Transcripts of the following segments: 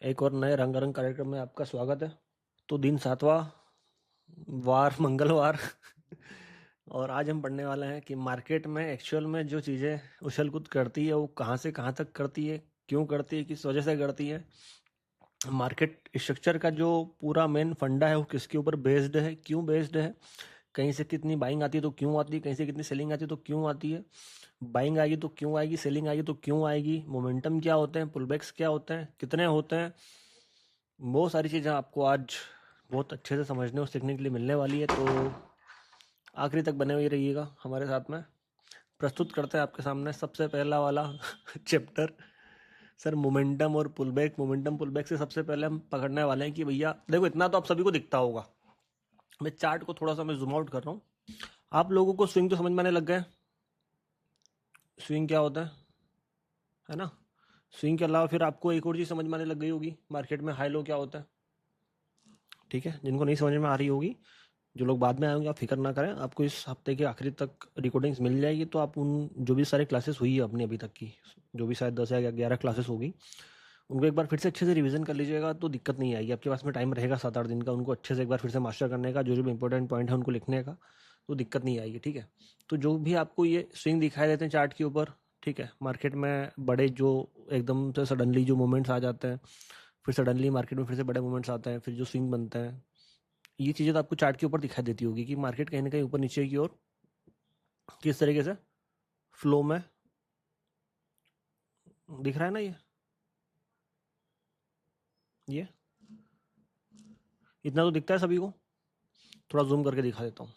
एक और नए रंगारंग कार्यक्रम में आपका स्वागत है। तो दिन 7वां, वार मंगलवार। और आज हम पढ़ने वाले हैं कि मार्केट में एक्चुअल में जो चीज़ें उछल कूद करती है वो कहाँ से कहाँ तक करती है, क्यों करती है, किस वजह से करती है। मार्केट स्ट्रक्चर का जो पूरा मेन फंडा है वो किसके ऊपर बेस्ड है, क्यों बेस्ड है, कहीं से कितनी बाइंग आती है तो क्यों आती है, कहीं से कितनी सेलिंग आती है तो क्यों आती है, बाइंग आएगी तो क्यों आएगी, सेलिंग आएगी तो क्यों आएगी, मोमेंटम क्या होते हैं, पुलबैक्स क्या होते हैं, कितने होते हैं। बहुत सारी चीज़ें आपको आज बहुत अच्छे से समझने और सीखने के लिए मिलने वाली है। तो आखिरी तक बने हुए रहिएगा हमारे साथ में। प्रस्तुत करते हैं आपके सामने सबसे पहला वाला चैप्टर। सर, मोमेंटम और पुलबैक। मोमेंटम पुलबैक से सबसे पहले हम पकड़ने वाले हैं कि भैया देखो, इतना तो आप सभी को दिखता होगा। मैं चार्ट को थोड़ा सा मैं जूम आउट कर रहा हूँ। आप लोगों को स्विंग तो समझ में आने लग गए। स्विंग क्या होता है ना। स्विंग के अलावा फिर आपको एक और चीज़ समझ में आने लग गई होगी, मार्केट में हाई लो क्या होता है। ठीक है, जिनको नहीं समझ में आ रही होगी, जो लोग बाद में आएंगे, आप फिक्र ना करें, आपको इस हफ्ते के आखिरी तक रिकॉर्डिंग्स मिल जाएगी। तो आप उन जो भी सारी क्लासेस हुई है अपनी अभी तक की, जो भी शायद 10 या 11 क्लासेस होगी, उनको एक बार फिर से अच्छे से रिवीजन कर लीजिएगा तो दिक्कत नहीं आएगी। आपके पास में टाइम रहेगा 7-8 दिन का, उनको अच्छे से एक बार फिर से मास्टर करने का, जो जो भी इंपॉर्टेंट पॉइंट है उनको लिखने का, तो दिक्कत नहीं आएगी। ठीक है, तो जो भी आपको ये स्विंग दिखाई देते हैं चार्ट के ऊपर, ठीक है, मार्केट में बड़े जो एकदम से सडनली जो मूवमेंट्स आ जाते हैं, फिर सडनली मार्केट में फिर से बड़े मूवमेंट्स आते हैं, फिर जो स्विंग बनते हैं, ये चीज़ें तो आपको चार्ट के ऊपर दिखाई देती होगी कि मार्केट कहीं ना कहीं ऊपर नीचे की ओर किस तरीके से फ्लो में दिख रहा है ना। ये इतना तो दिखता है सभी को। थोड़ा जूम करके दिखा देता हूँ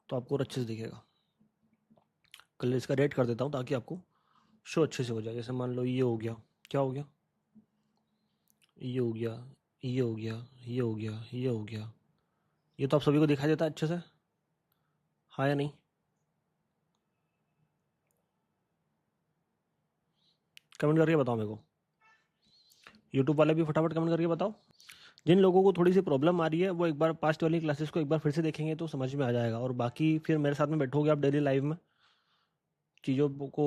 तो आपको और अच्छे से दिखेगा। कल इसका रेट कर देता हूँ ताकि आपको शो अच्छे से हो जाए। जैसे मान लो ये हो गया, क्या हो गया, ये हो गया, ये हो गया, ये हो गया, ये हो गया। ये तो आप सभी को दिखाई देता है अच्छे से, हाँ या नहीं। कमेंट करके बताओ मेरे को। यूट्यूब वाले भी फटाफट कमेंट करके बताओ। जिन लोगों को थोड़ी सी प्रॉब्लम आ रही है वो एक बार पास्ट वाली क्लासेस को एक बार फिर से देखेंगे तो समझ में आ जाएगा। और बाकी फिर मेरे साथ में बैठोगे आप डेली लाइव में, चीज़ों को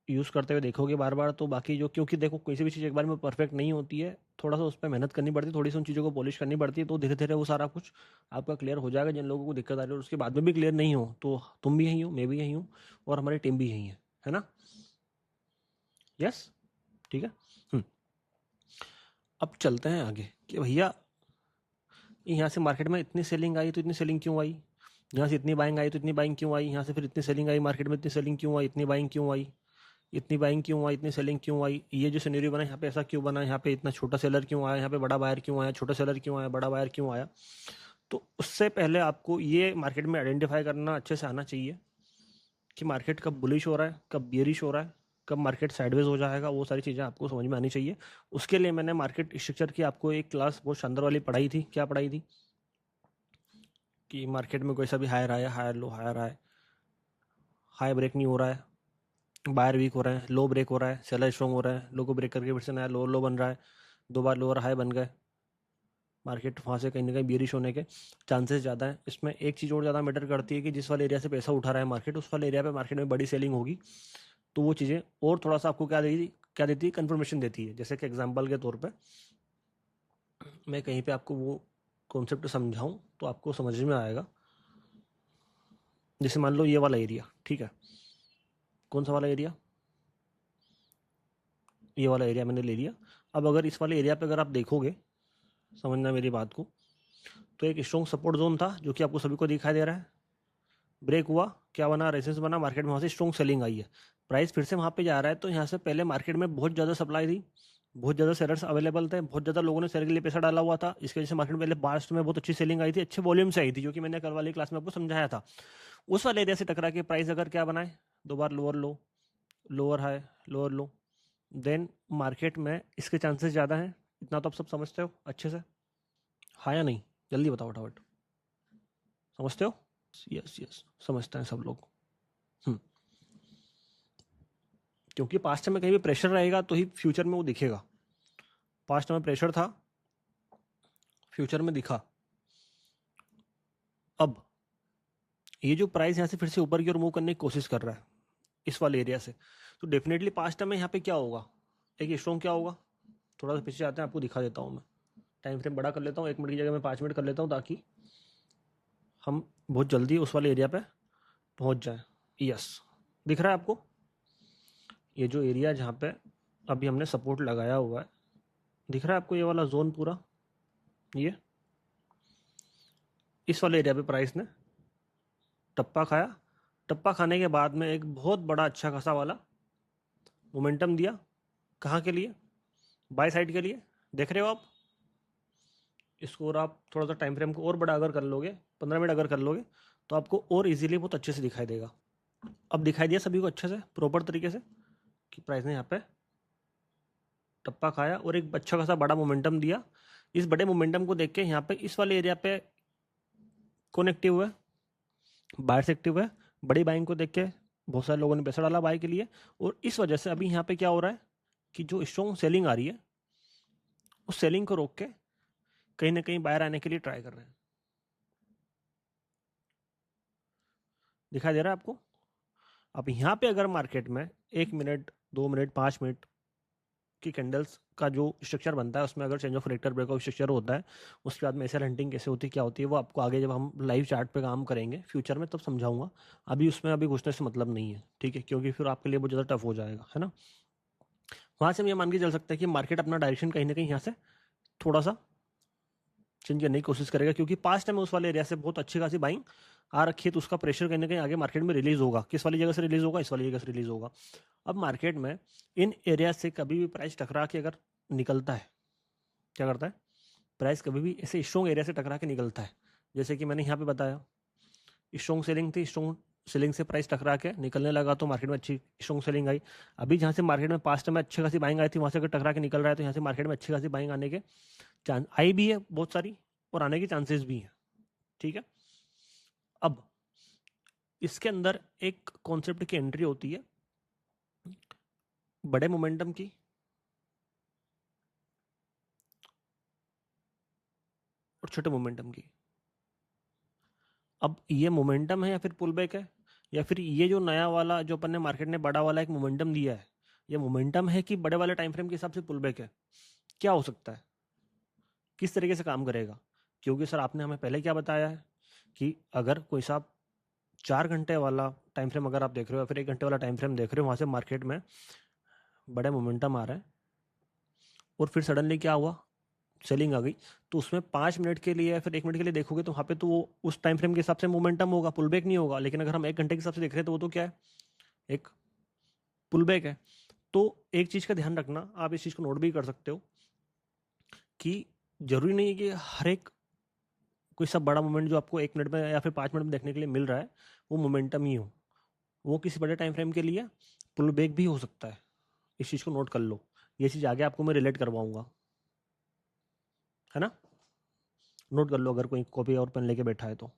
यूज़ करते हुए देखोगे बार बार, तो बाकी जो, क्योंकि देखो किसी भी चीज़ एक बार में परफेक्ट नहीं होती है, थोड़ा सा उस पर मेहनत करनी पड़ती है, थोड़ी सी उन चीज़ों को पॉलिश करनी पड़ती है, तो धीरे धीरे वो सारा कुछ आपका क्लियर हो जाएगा। जिन लोगों को दिक्कत आ रही है और उसके बाद में भी क्लियर नहीं हो, तो तुम भी यहीं हो, मैं भी यहीं हूँ, और हमारी टीम भी यहीं है ना। यस, ठीक है। हम्म, अब चलते हैं आगे कि भैया यहाँ से मार्केट में इतनी सेलिंग आई तो इतनी सेलिंग क्यों आई, यहाँ से इतनी बाइंग आई तो इतनी बाइंग क्यों आई, यहाँ से फिर इतनी सेलिंग आई, मार्केट में इतनी सेलिंग क्यों आई, इतनी बाइंग क्यों आई, इतनी बाइंग क्यों आई, इतनी सेलिंग क्यों आई, ये जो सिनेरियो बना यहाँ पे ऐसा क्यों बना, यहाँ पे इतना छोटा सेलर क्यों आया, यहाँ पे बड़ा बायर क्यों आया, छोटा सेलर क्यों आया, बड़ा बायर क्यों आया। तो उससे पहले आपको ये मार्केट में आइडेंटिफाई करना अच्छे से आना चाहिए कि मार्केट कब बुलिश हो रहा है, कब बियरिश हो रहा है, कब मार्केट साइडवेज हो जाएगा। वो सारी चीज़ें आपको समझ में आनी चाहिए। उसके लिए मैंने मार्केट स्ट्रक्चर की आपको एक क्लास बहुत शानदार वाली पढ़ाई थी। क्या पढ़ाई थी कि मार्केट में कोई सा भी हायर आया, हायर लो, हायर आए, हाई ब्रेक नहीं हो रहा है, बायर वीक हो रहे हैं, लो ब्रेक हो रहा है, सेलर स्ट्रॉन्ग हो रहा है, लो को ब्रेक करके फिर से नया लो लो बन रहा है, 2 बार लोअर हाई बन गए, मार्केट वहाँ से कहीं ना कहीं बियरिश होने के चांसेस ज़्यादा है। इसमें एक चीज़ और ज़्यादा मैटर करती है कि जिस वाले एरिया से पैसा उठा रहा है मार्केट, उस वाले एरिया पे मार्केट में बड़ी सेलिंग होगी, तो वो चीज़ें और थोड़ा सा आपको क्या देती है, कन्फर्मेशन देती है। जैसे कि एग्जाम्पल के तौर पर मैं कहीं पर आपको वो कॉन्सेप्ट समझाऊँ तो आपको समझ में आएगा। जैसे मान लो ये वाला एरिया, ठीक है, कौन सा वाला एरिया, ये वाला एरिया मैंने ले लिया। अब अगर इस वाले एरिया पे अगर आप देखोगे, समझना मेरी बात को, तो एक स्ट्रॉन्ग सपोर्ट जोन था जो कि आपको सभी को दिखाई दे रहा है, ब्रेक हुआ, क्या बना, रेजिस्टेंस बना, मार्केट में वहाँ से स्ट्रॉन्ग सेलिंग आई है, प्राइस फिर से वहाँ पे जा रहा है। तो यहाँ से पहले मार्केट में बहुत ज़्यादा सप्लाई थी, बहुत ज़्यादा सेलर्स अवेलेबल थे, बहुत ज़्यादा लोगों ने सेल के लिए पैसा डाला हुआ था, इसकी वजह से मार्केट में पहले पास्ट में बहुत अच्छी सेलिंग आई थी, अच्छे वॉल्यूम से आई थी, जो कि मैंने कल वाली क्लास में आपको समझाया था। उस वाले एरिया से टकरा के प्राइस अगर क्या बनाए, 2 बार lower low, lower high, lower low, then market में इसके चांसेस ज़्यादा हैं। इतना तो आप सब समझते हो अच्छे से, हाँ या नहीं, जल्दी बताओ फटाफट। समझते हो? यस यस, समझते हैं सब लोग। हम्म, क्योंकि पास्ट में कहीं भी प्रेशर रहेगा तो ही फ्यूचर में वो दिखेगा। पास्ट में प्रेशर था, फ्यूचर में दिखा। अब ये जो प्राइस यहाँ से फिर से ऊपर की ओर मूव करने की कोशिश कर रहा है इस वाले एरिया से, तो डेफिनेटली पास्ट में यहाँ पे क्या होगा, एक स्ट्रॉन्ग क्या होगा, थोड़ा सा पीछे आते हैं, आपको दिखा देता हूँ मैं। टाइम फ्रेम बड़ा कर लेता हूँ, 1 मिनट की जगह मैं 5 मिनट कर लेता हूँ, ताकि हम बहुत जल्दी उस वाले एरिया पे पहुँच जाएँ। यस, दिख रहा है आपको? ये जो एरिया जहाँ पे अभी हमने सपोर्ट लगाया हुआ है, दिख रहा है आपको ये वाला जोन पूरा? ये इस वाले एरिया पे प्राइस ने टप्पा खाया। टप्पा खाने के बाद में एक बहुत बड़ा अच्छा खासा वाला मोमेंटम दिया। कहाँ के लिए? बाय साइड के लिए। देख रहे हो आप इसको? और आप थोड़ा सा टाइम फ्रेम को और बड़ा अगर कर लोगे, 15 मिनट अगर कर लोगे, तो आपको और इजीली बहुत अच्छे से दिखाई देगा। अब दिखाई दिया सभी को अच्छे से, प्रॉपर तरीके से, कि प्राइस ने यहाँ पे टप्पा खाया और एक अच्छा खासा बड़ा मोमेंटम दिया। इस बड़े मोमेंटम को देख के यहाँ पे इस वाले एरिया पे कौन एक्टिव हुआ है? बायर्स एक्टिव है। बड़ी बाइंग को देख के बहुत सारे लोगों ने पैसा डाला बाय के लिए, और इस वजह से अभी यहाँ पे क्या हो रहा है कि जो स्ट्रॉन्ग सेलिंग आ रही है, उस सेलिंग को रोक के कहीं ना कहीं बाहर आने के लिए ट्राई कर रहे हैं। दिखाई दे रहा है आपको? अब यहाँ पे अगर मार्केट में 1 मिनट, 2 मिनट, 5 मिनट की कैंडल्स का जो स्ट्रक्चर बनता है, उसमें अगर change of character breakout structure होता है, उसके बाद में ऐसे हंटिंग कैसे होती है, क्या होती है, वो आपको आगे जब हम लाइव चार्ट पे काम करेंगे फ्यूचर में तब समझाऊंगा। अभी उसमें अभी घुसने से मतलब नहीं है, ठीक है? क्योंकि फिर आपके लिए बहुत ज़्यादा टफ हो जाएगा, है ना? वहाँ से हम ये मान के चल सकते हैं कि मार्केट अपना डायरेक्शन कहीं ना कहीं यहाँ से थोड़ा सा चेंज करने की कोशिश करेगा, क्योंकि पास्ट टाइम उस वाले एरिया से बहुत अच्छी खासी बाइंग आ रखी है, तो उसका प्रेशर कहीं ना कहीं आगे मार्केट में रिलीज होगा। किस वाली जगह से रिलीज होगा? इस वाली जगह से रिलीज होगा। अब मार्केट में इन एरिया से कभी भी प्राइस टकरा के अगर निकलता है, क्या करता है? प्राइस कभी भी ऐसे स्ट्रॉन्ग एरिया से टकरा के निकलता है। जैसे कि मैंने यहाँ पे बताया, स्ट्रॉन्ग सेलिंग थी, स्ट्रॉन्ग सेलिंग से प्राइस टकरा के निकलने लगा, तो मार्केट में अच्छी स्ट्रॉन्ग सेलिंग आई। अभी जहाँ से मार्केट में पास्ट में अच्छी खासी बाइंग आई थी, वहाँ से अगर टकरा के निकल रहा है, तो यहाँ से मार्केट में अच्छी खासी बाइंग आने के चांस आई भी है बहुत सारी, और आने के चांसेस भी हैं, ठीक है? अब इसके अंदर एक कॉन्सेप्ट की एंट्री होती है बड़े मोमेंटम की और छोटे मोमेंटम की। अब ये मोमेंटम है या फिर पुल बैक है, या फिर ये जो नया वाला जो अपन ने मार्केट ने बड़ा वाला एक मोमेंटम दिया है, ये मोमेंटम है कि बड़े वाले टाइम फ्रेम के हिसाब से पुल बैक है? क्या हो सकता है? किस तरीके से काम करेगा? क्योंकि सर आपने हमें पहले क्या बताया है कि अगर कोई साहब 4 घंटे वाला टाइम फ्रेम अगर आप देख रहे हो, या फिर 1 घंटे वाला टाइम फ्रेम देख रहे हो, वहाँ से मार्केट में बड़े मोमेंटम आ रहा है, और फिर सडनली क्या हुआ? सेलिंग आ गई, तो उसमें 5 मिनट के लिए या फिर 1 मिनट के लिए देखोगे, तो वहाँ पे तो वो उस टाइम फ्रेम के हिसाब से मोमेंटम होगा, पुल बैक नहीं होगा। लेकिन अगर हम 1 घंटे के हिसाब से देख रहे हैं, तो वो तो क्या है? एक पुल बैक है। तो एक चीज़ का ध्यान रखना, आप इस चीज़ को नोट भी कर सकते हो कि जरूरी नहीं है कि हर एक कोई सब बड़ा मोमेंट जो आपको 1 मिनट में या फिर 5 मिनट में देखने के लिए मिल रहा है, वो मोमेंटम ही हो। वो किसी बड़े टाइम फ्रेम के लिए पुल बैक भी हो सकता है। इस चीज़ को नोट कर लो, ये चीज़ आगे आपको मैं रिलेट करवाऊंगा, है ना? नोट कर लो अगर कोई कॉपी और पेन लेके बैठा है तो।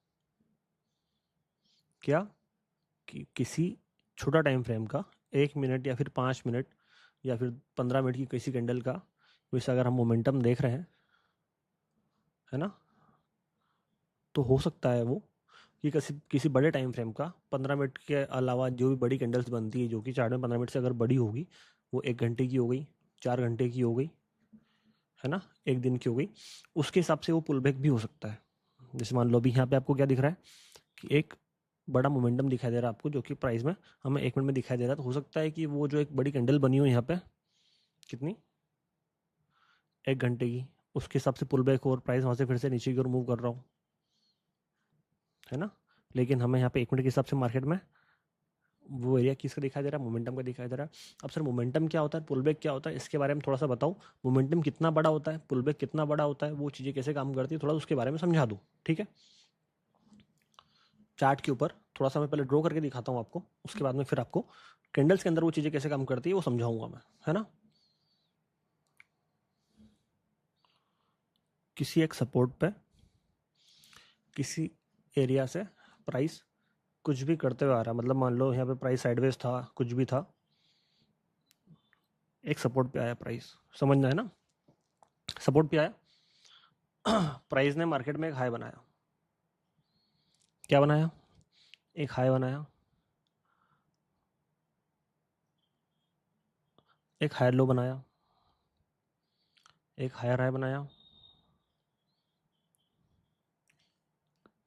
क्या? कि किसी छोटा टाइम फ्रेम का 1 मिनट या फिर 5 मिनट या फिर 15 मिनट की किसी कैंडल का वैसे अगर हम मोमेंटम देख रहे हैं, है ना, तो हो सकता है वो कि किसी किसी बड़े टाइम फ्रेम का 15 मिनट के अलावा जो भी बड़ी कैंडल्स बनती है, जो कि चार्ट में 15 मिनट से अगर बड़ी होगी, वो 1 घंटे की हो गई, 4 घंटे की हो गई, है ना, एक दिन की हो गई, उसके हिसाब से वो पुल बैक भी हो सकता है। जैसे मान लो अभी यहाँ पे आपको क्या दिख रहा है कि एक बड़ा मोमेंटम दिखाई दे रहा है आपको, जो कि प्राइस में हमें 1 मिनट में दिखाई दे रहा है। तो हो सकता है कि वो जो एक बड़ी कैंडल बनी हो यहाँ पे, कितनी, 1 घंटे की, उसके हिसाब से पुल बैक और प्राइस वहाँ से फिर से नीचे की ओर मूव कर रहा हूँ, है ना? लेकिन हमें यहाँ पे 1 मिनट के हिसाब से मार्केट में वो एरिया किसका दिखाई दे रहा है? मोमेंटम का दिखाई दे रहा है। अब सर मोमेंटम क्या होता है, पुल बैक क्या होता है, इसके बारे में थोड़ा सा बताओ। मोमेंटम कितना बड़ा होता है, पुल बैक कितना बड़ा होता है, वो चीज़ें कैसे काम करती है, थोड़ा उसके बारे में समझा दूँ, ठीक है? चार्ट के ऊपर थोड़ा सा मैं पहले ड्रॉ करके दिखाता हूँ आपको, उसके बाद में फिर आपको कैंडल्स के अंदर वो चीज़ें कैसे काम करती है वो समझाऊंगा मैं, है ना? किसी एक सपोर्ट पे किसी एरिया से प्राइस कुछ भी करते हुए आ रहा है, मतलब मान लो यहाँ पे प्राइस साइडवेज था, कुछ भी था, एक सपोर्ट पे आया प्राइस, समझना है ना? सपोर्ट पे आया, प्राइस ने मार्केट में एक हाई बनाया। क्या बनाया? एक हाई बनाया, एक हायर लो बनाया, एक हायर हाई बनाया,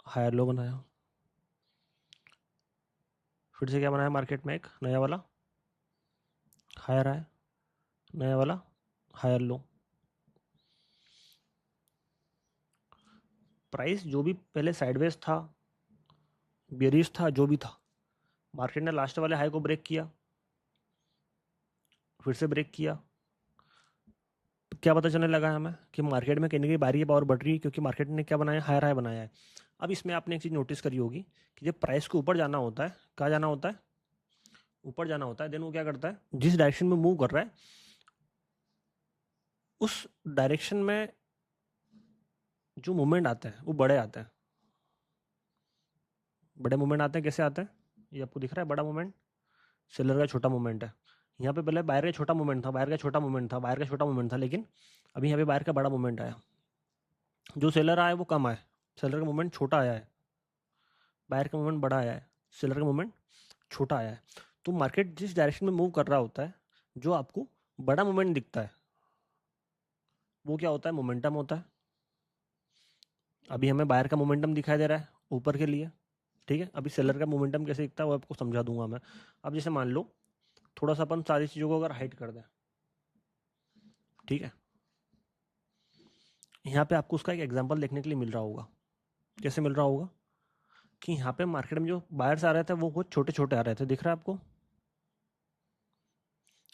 हायर लो बनाया, फिर से क्या बनाया मार्केट में, एक नया वाला हायर हाई, नया वाला हायर लो। प्राइस जो भी पहले साइडवेज था, बेरिश था, जो भी था, मार्केट ने लास्ट वाले हाई को ब्रेक किया, फिर से ब्रेक किया, तो क्या पता चलने लगा है हमें कि मार्केट में कहीं ना कहीं बारी पावर बढ़ रही है, क्योंकि मार्केट ने क्या बनाया, हायर हाई बनाया है। अब इसमें आपने एक चीज़ नोटिस करी होगी कि जब प्राइस को ऊपर जाना होता है, कहाँ जाना होता है, ऊपर जाना होता है, देन वो क्या करता है, जिस डायरेक्शन में मूव कर रहा है उस डायरेक्शन में जो मूवमेंट आते हैं वो बड़े आते हैं। बड़े मूवमेंट आते हैं, कैसे आते हैं, ये आपको दिख रहा है, बड़ा मूवमेंट सेलर का छोटा मूवमेंट है। यहाँ पे पहले बायर का छोटा मूवमेंट था, बायर का छोटा मूवमेंट था, बायर का छोटा मूवमेंट था, लेकिन अभी यहाँ पे बायर का बड़ा मूवमेंट आया। जो सेलर आया वो कम आया, सेलर का मूवमेंट छोटा आया है, बायर का मूवमेंट बड़ा आया है, सेलर का मूवमेंट छोटा आया है। तो मार्केट जिस डायरेक्शन में मूव कर रहा होता है, जो आपको बड़ा मूवमेंट दिखता है वो क्या होता है, मोमेंटम होता है। अभी हमें बायर का मोमेंटम दिखाई दे रहा है ऊपर के लिए, ठीक है। अभी सेलर का मोमेंटम कैसे दिखता है वो आपको समझा दूंगा मैं। अब जैसे मान लो थोड़ा सा अपन सारी चीज़ों को अगर हाइड कर दें, ठीक है, यहाँ पे आपको उसका एक एग्जांपल देखने के लिए मिल रहा होगा। कैसे मिल रहा होगा कि यहाँ पे मार्केट में जो बायर्स आ रहे थे वो बहुत छोटे छोटे आ रहे थे, दिख रहा है आपको,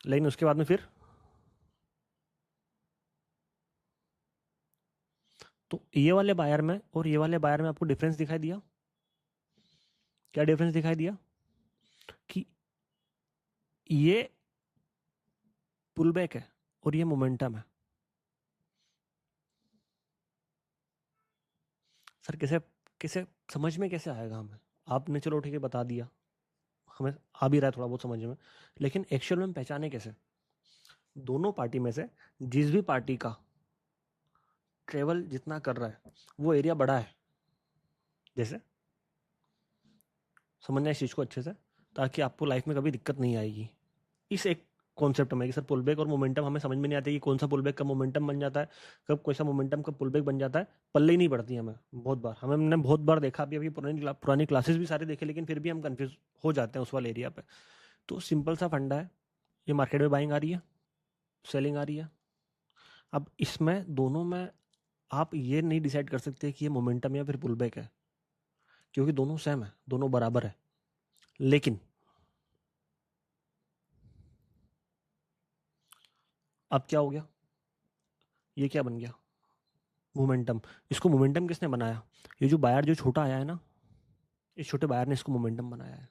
लेकिन उसके बाद में फिर तो ये वाले बायर में और ये वाले बायर में आपको डिफरेंस दिखाई दिया। क्या डिफरेंस दिखाई दिया कि ये पुल बैक है और ये मोमेंटम है। सर कैसे, कैसे समझ में कैसे आएगा हमें, आपने चलो ठीक है बता दिया, हमें आ भी रहा है थोड़ा बहुत समझ में, लेकिन एक्चुअल में हम पहचाने कैसे। दोनों पार्टी में से जिस भी पार्टी का ट्रेवल जितना कर रहा है वो एरिया बड़ा है, जैसे समझना इस चीज़ को अच्छे से, ताकि आपको लाइफ में कभी दिक्कत नहीं आएगी इस एक कॉन्सेप्ट में कि सर पुल बैक और मोमेंटम हमें समझ में नहीं आती कि कौन सा पुल बैक कब मोमेंटम बन जाता है, कब कोई सा मोमेंटम कब पुल बैक बन जाता है, पल्ले ही नहीं पड़ती हमें। बहुत बार हमने बहुत बार देखा, अभी अभी पुरानी क्लासेस भी सारे देखे, लेकिन फिर भी हम कंफ्यूज हो जाते हैं उस वाले एरिया पे। तो सिंपल सा फंडा है, ये मार्केट में बाइंग आ रही है, सेलिंग आ रही है। अब इसमें दोनों में आप ये नहीं डिसाइड कर सकते कि ये मोमेंटम या फिर पुल बैक है, क्योंकि दोनों सेम है, दोनों बराबर है। लेकिन अब क्या हो गया, ये क्या बन गया, मोमेंटम। इसको मोमेंटम किसने बनाया, ये जो बायर जो छोटा आया है ना, इस छोटे बायर ने इसको मोमेंटम बनाया है।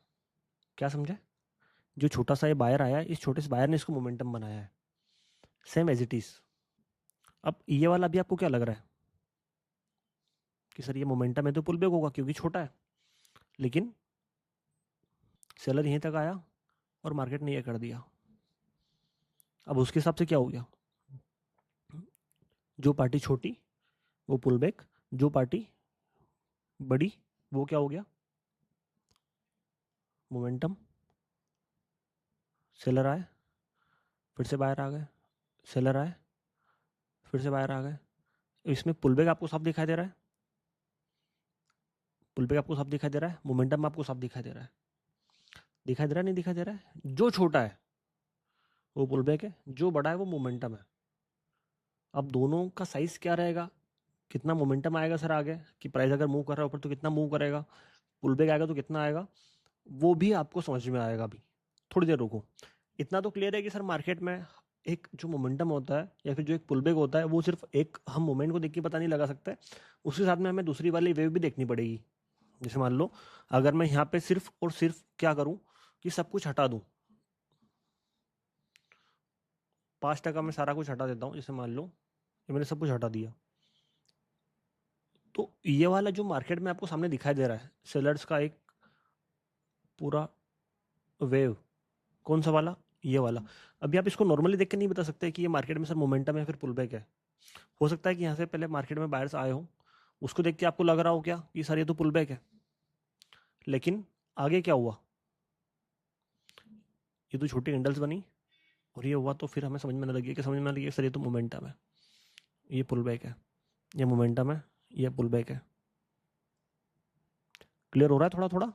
क्या समझे, जो छोटा सा ये बायर आया है, इस छोटे से बायर ने इसको मोमेंटम बनाया है, सेम एज इट इज। अब ये वाला भी आपको क्या लग रहा है कि सर ये मोमेंटम है तो पुल बैक होगा क्योंकि छोटा है, लेकिन सेलर यहीं तक आया और मार्केट ने ये कर दिया। अब उसके हिसाब से क्या हो गया, जो पार्टी छोटी वो पुल बैक, जो पार्टी बड़ी वो क्या हो गया, मोमेंटम। सेलर आए, फिर से बायर आ गए, सेलर आए, फिर से बायर आ गए। इसमें पुल बैक आपको साफ दिखाई दे रहा है, पुल बैक आपको साफ दिखाई दे रहा है, मोमेंटम आपको साफ दिखाई दे रहा है, दिखाई दे रहा है नहीं दिखाई दे रहा है। जो छोटा है वो पुल बैक है, जो बड़ा है वो मोमेंटम है। अब दोनों का साइज क्या रहेगा, कितना मोमेंटम आएगा सर आगे, कि प्राइस अगर मूव कर रहा है ऊपर तो कितना मूव करेगा, पुल बैक आएगा तो कितना आएगा, वो भी आपको समझ में आएगा। अभी थोड़ी देर रुको। इतना तो क्लियर है कि सर मार्केट में एक जो मोमेंटम होता है या फिर जो एक पुल बैक होता है वो सिर्फ एक हम मोमेंट को देख के पता नहीं लगा सकते, उसके साथ में हमें दूसरी वाली वेव भी देखनी पड़ेगी। जैसे मान लो अगर मैं यहाँ पे सिर्फ और सिर्फ क्या करूँ कि सब कुछ हटा दूँ, 5% मैं सारा कुछ हटा देता हूँ, जैसे मान लो ये मैंने सब कुछ हटा दिया, तो ये वाला जो मार्केट में आपको सामने दिखाई दे रहा है सेलर्स का एक पूरा वेव, कौन सा वाला, ये वाला। अभी आप इसको नॉर्मली देख के नहीं बता सकते कि ये मार्केट में सर मोमेंटम है फिर पुल बैक है। हो सकता है कि यहाँ से पहले मार्केट में बायर्स आए हो, उसको देख के आपको लग रहा हो क्या कि सर ये तो पुल बैक है, लेकिन आगे क्या हुआ, ये तो छोटी कैंडल्स बनी और ये हुआ, तो फिर हमें समझ में लगी कि सर ये तो मोमेंटम है। ये पुल बैक है, ये मोमेंटम है, ये पुल बैक है। क्लियर हो रहा है थोड़ा थोड़ा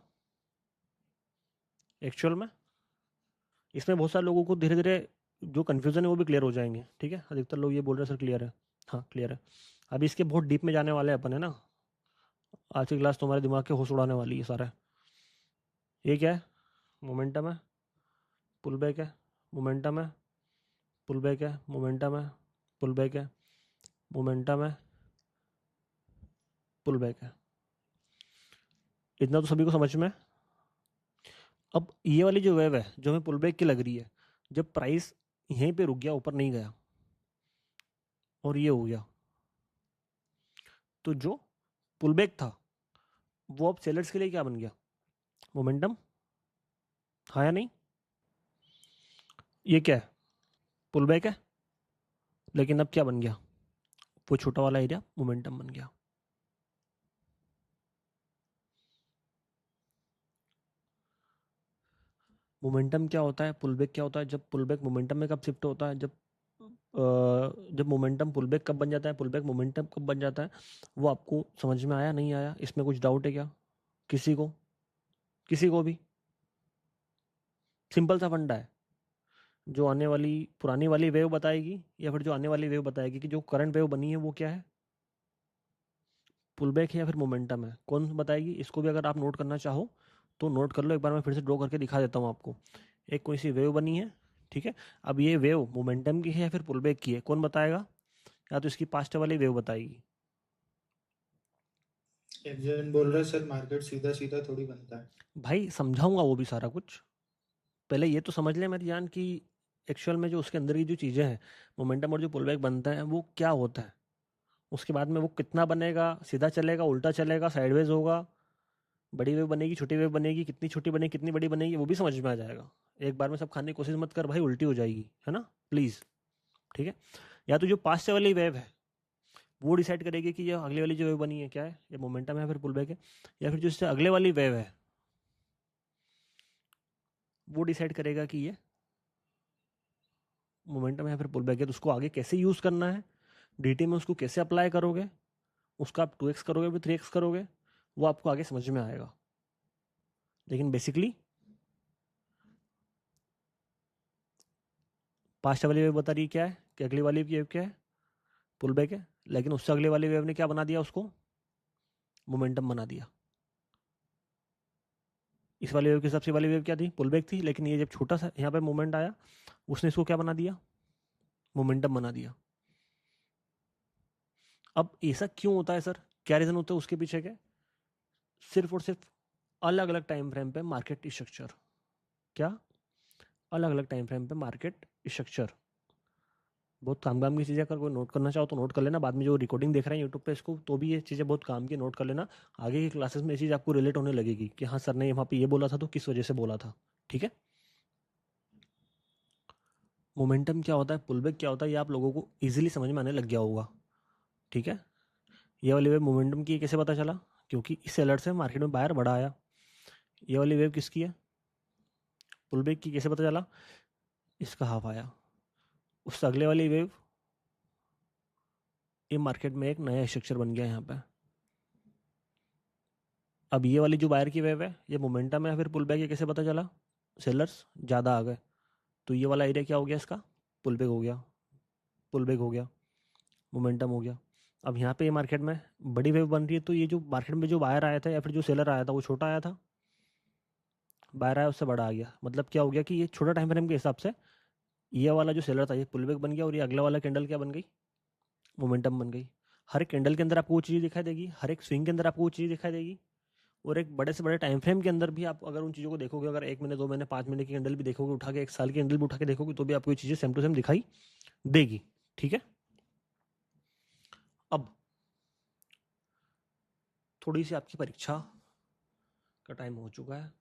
एक्चुअल में? इसमें बहुत सारे लोगों को धीरे धीरे जो कन्फ्यूज़न है वो भी क्लियर हो जाएंगे, ठीक है। अधिकतर लोग ये बोल रहे हैं सर क्लियर है। हाँ क्लियर है। अभी इसके बहुत डीप में जाने वाले हैं अपन, है ना। आज की क्लास तुम्हारे दिमाग के होश उड़ाने वाली है सारा। ये क्या है? मोमेंटम है, पुल बैक है, मोमेंटम है, पुल बैक है, मोमेंटम है, पुल बैक है, मोमेंटम है, पुल बैक है। इतना तो सभी को समझ में है। अब ये वाली जो वेव है जो हमें पुल बैक की लग रही है, जब प्राइस यहीं पे रुक गया, ऊपर नहीं गया और ये हो गया, तो जो पुल बैक था वो अब सेलर्स के लिए क्या बन गया? मोमेंटम। हाँ या नहीं? ये क्या है? पुल बैक है, लेकिन अब क्या बन गया? वो छोटा वाला एरिया मोमेंटम बन गया। मोमेंटम क्या होता है, पुल बैक क्या होता है? जब पुल बैक मोमेंटम में कब शिफ्ट होता है? जब मोमेंटम पुल बैक कब बन जाता है, पुल बैक मोमेंटम कब बन जाता है? वो आपको समझ में आया, नहीं आया? इसमें कुछ डाउट है क्या किसी को? किसी को भी? सिंपल सा फंडा है। जो आने वाली पुरानी वाली वेव बताएगी या फिर जो आने वाली वेव बताएगी कि जो करंट वेव बनी है वो क्या है, पुल बैक है या फिर मोमेंटम है, कौन बताएगी? इसको भी अगर आप नोट करना चाहो तो नोट कर लो। एक बार मैं फिर से ड्रॉ करके दिखा देता हूँ आपको। एक कोई सी वेव बनी है, ठीक है। अब ये वेव मोमेंटम की है या फिर पुल बैक की है, कौन बताएगा? या तो इसकी पास्ट वाली वेव बताएगी। एक जन बोल रहा है सर मार्केट सीधा सीधा थोड़ी बनता है। भाई समझाऊंगा वो भी सारा कुछ, पहले ये तो समझ ले मेरी जान कि एक्चुअल में जो उसके अंदर की जो चीज़ें हैं, मोमेंटम और जो पुल बैक बनता है वो क्या होता है। उसके बाद में वो कितना बनेगा, सीधा चलेगा, उल्टा चलेगा, साइडवेज होगा, बड़ी वेव बनेगी, छोटी वेव बनेगी, कितनी छोटी बनेगी, कितनी बड़ी बनेगी, वो भी समझ में आ जाएगा। एक बार में सब खाने की कोशिश मत कर भाई, उल्टी हो जाएगी, है ना, प्लीज़। ठीक है। या तो जो पास्ट वाली वेव है वो डिसाइड करेगी कि ये अगले वाली जो वेव बनी है क्या है, ये मोमेंटम है फिर पुल बैक है। या फिर जो इससे अगले वाली वेव है वो डिसाइड करेगा कि ये मोमेंटम है फिर पुल बैक है। तो उसको आगे कैसे यूज़ करना है, डीटी में उसको कैसे अप्लाई करोगे, उसका आप 2x करोगे फिर 3x करोगे, वो आपको आगे समझ में आएगा। लेकिन बेसिकली पास्ट वाली वेव बता रही है क्या है कि अगली वाली वेव क्या है, पुल बैक है। लेकिन उससे अगले वाली वेव ने क्या बना दिया, उसको मोमेंटम बना दिया। इस वाली वेव के हिसाब से वाली वेव क्या थी, पुल बैक थी। लेकिन ये जब छोटा सा यहाँ पे मोमेंट आया, उसने इसको क्या बना दिया, मोमेंटम बना दिया। अब ऐसा क्यों होता है सर, क्या रीज़न होता है उसके पीछे के? सिर्फ और सिर्फ अलग अलग टाइम फ्रेम पे मार्केट स्ट्रक्चर। क्या? अलग अलग टाइम फ्रेम पे मार्केट स्ट्रक्चर। बहुत काम की चीज़ें, अगर कोई नोट करना चाहो तो नोट कर लेना। बाद में जो रिकॉर्डिंग देख रहे हैं यूट्यूब पे इसको, तो भी ये चीज़ें बहुत काम की, नोट कर लेना। आगे की क्लासेस में ये चीज़ आपको रिलेट होने लगेगी कि हाँ सर ने वहाँ पे ये बोला था तो किस वजह से बोला था। ठीक है। मोमेंटम क्या होता है, पुलबैक क्या होता है, ये आप लोगों को ईजिली समझ में आने लग गया होगा। ठीक है। ये वाली वेव मोमेंटम की है, कैसे पता चला? क्योंकि इस अलर्ट से मार्केट में बायर बड़ा आया। ये वाली वेव किसकी है, पुलबैक की, कैसे पता चला? इसका हाफ आया। उससे अगले वाली वेव, ये मार्केट में एक नया स्ट्रक्चर बन गया यहाँ पे। अब ये वाली जो बायर की वेव है ये मोमेंटम है या फिर पुल बैक है, कैसे पता चला? सेलर्स ज़्यादा आ गए, तो ये वाला एरिया क्या हो गया इसका, पुल बैक हो गया, पुल बैक हो गया, मोमेंटम हो गया। अब यहाँ पे ये मार्केट में बड़ी वेव बन रही है, तो ये जो मार्केट में जो बायर आया था या फिर जो सेलर आया था वो छोटा आया था, बायर आया उससे बड़ा आ गया। मतलब क्या हो गया कि ये छोटा टाइम फ्रेम के हिसाब से ये वाला जो सेलर था ये पुल बैक बन गया, और ये अगला वाला कैंडल क्या बन गई, मोमेंटम बन गई। हर एक कैंडल के अंदर आपको वो चीज़ दिखाई देगी, हर एक स्विंग के अंदर आपको वो चीज़ दिखाई देगी। और एक बड़े से बड़े टाइम फ्रेम के अंदर भी आप अगर उन चीज़ों को देखोगे, अगर 1 महीने 2 महीने 5 महीने की कैंडल भी देखोगे उठा के, 1 साल की कैंडल भी उठा के देखोगे, तो भी आपको ये चीज़ें सेम टू सेम दिखाई देगी। ठीक है। अब थोड़ी सी आपकी परीक्षा का टाइम हो चुका है।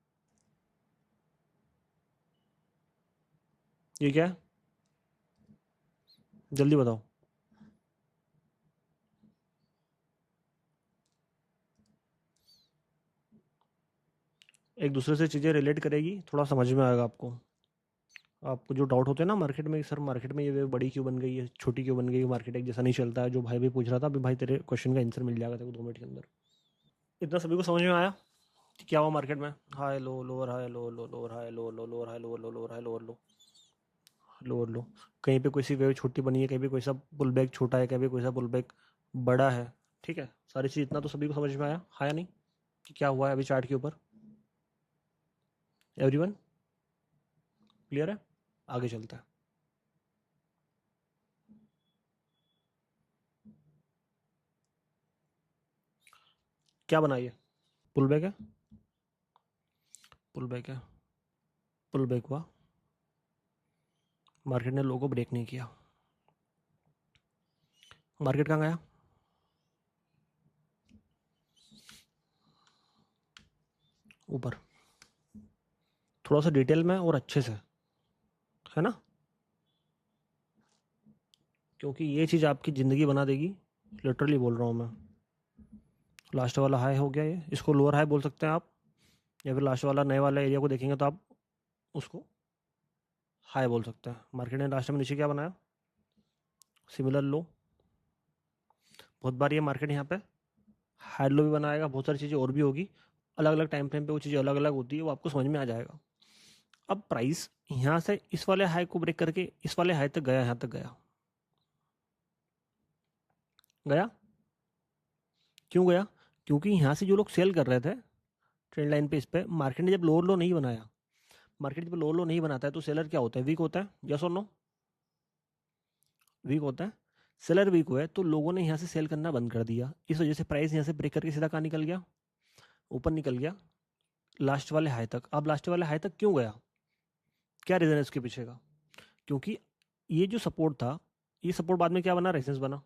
ये क्या है, जल्दी बताओ। एक दूसरे से चीज़ें रिलेट करेगी, थोड़ा समझ में आएगा आपको। आपको जो डाउट होते हैं ना मार्केट में, सर मार्केट में ये वेव बड़ी क्यों बन गई है, छोटी क्यों बन गई है, मार्केट एक जैसा नहीं चलता है, जो भाई भी पूछ रहा था, अभी भाई तेरे क्वेश्चन का आंसर मिल जाएगा तेरे को 2 मिनट के अंदर। इतना सभी को समझ में आया कि क्या हुआ मार्केट में? High low, lower high, low low, lower high, low low, lower high, lower low, lower high, lower low, lower low. कहीं पे कोई सी वेव छोटी बनी है, कहीं पे कोई सा पुल बैक छोटा है, कहीं पे कोई सा पुल बैक बड़ा है। ठीक है, सारी चीज़ इतना तो सभी को समझ में आया है या नहीं, कि क्या हुआ है अभी चार्ट के ऊपर? एवरीवन क्लियर है? आगे चलता है। क्या बनाइए? पुल बैक है, पुल बैक है, पुल बैक हुआ, मार्केट ने लो को ब्रेक नहीं किया। मार्केट कहाँ गया? ऊपर। थोड़ा सा डिटेल में और अच्छे से, है ना, क्योंकि ये चीज़ आपकी ज़िंदगी बना देगी। लिटरली बोल रहा हूँ मैं। लास्ट वाला हाई हो गया, ये इसको लोअर हाई बोल सकते हैं आप, या फिर लास्ट वाला नए वाला एरिया को देखेंगे तो आप उसको हाई बोल सकते हैं। मार्केट ने लास्ट में नीचे क्या बनाया? सिमिलर लो। बहुत बार ये मार्केट यहाँ पे हाई लो भी बनाएगा, बहुत सारी चीज़ें और भी होगी, अलग अलग टाइम फ्रेम पे वो चीज़ें अलग अलग होती है, वो आपको समझ में आ जाएगा। अब प्राइस यहाँ से इस वाले हाई को ब्रेक करके इस वाले हाई तक गया, यहाँ तक गया, गया क्यों गया? क्योंकि यहाँ से जो लोग सेल कर रहे थे ट्रेंड लाइन पे, इस पे मार्केट ने जब लोअर लो नहीं बनाया, मार्केट जब लोअर लो नहीं बनाता है तो सेलर क्या होता है? वीक होता है, यस और नो? वीक होता है। सेलर वीक हुआ है तो लोगों ने यहाँ से सेल करना बंद कर दिया, इस वजह से प्राइस यहाँ से ब्रेक करके सीधा कहाँ निकल गया? ऊपर निकल गया, लास्ट वाले हाई तक। अब लास्ट वाले हाई तक क्यों गया? क्या रीज़न है इसके पीछे का? क्योंकि ये जो सपोर्ट था, ये सपोर्ट बाद में क्या बना? रेजिस्टेंस बना।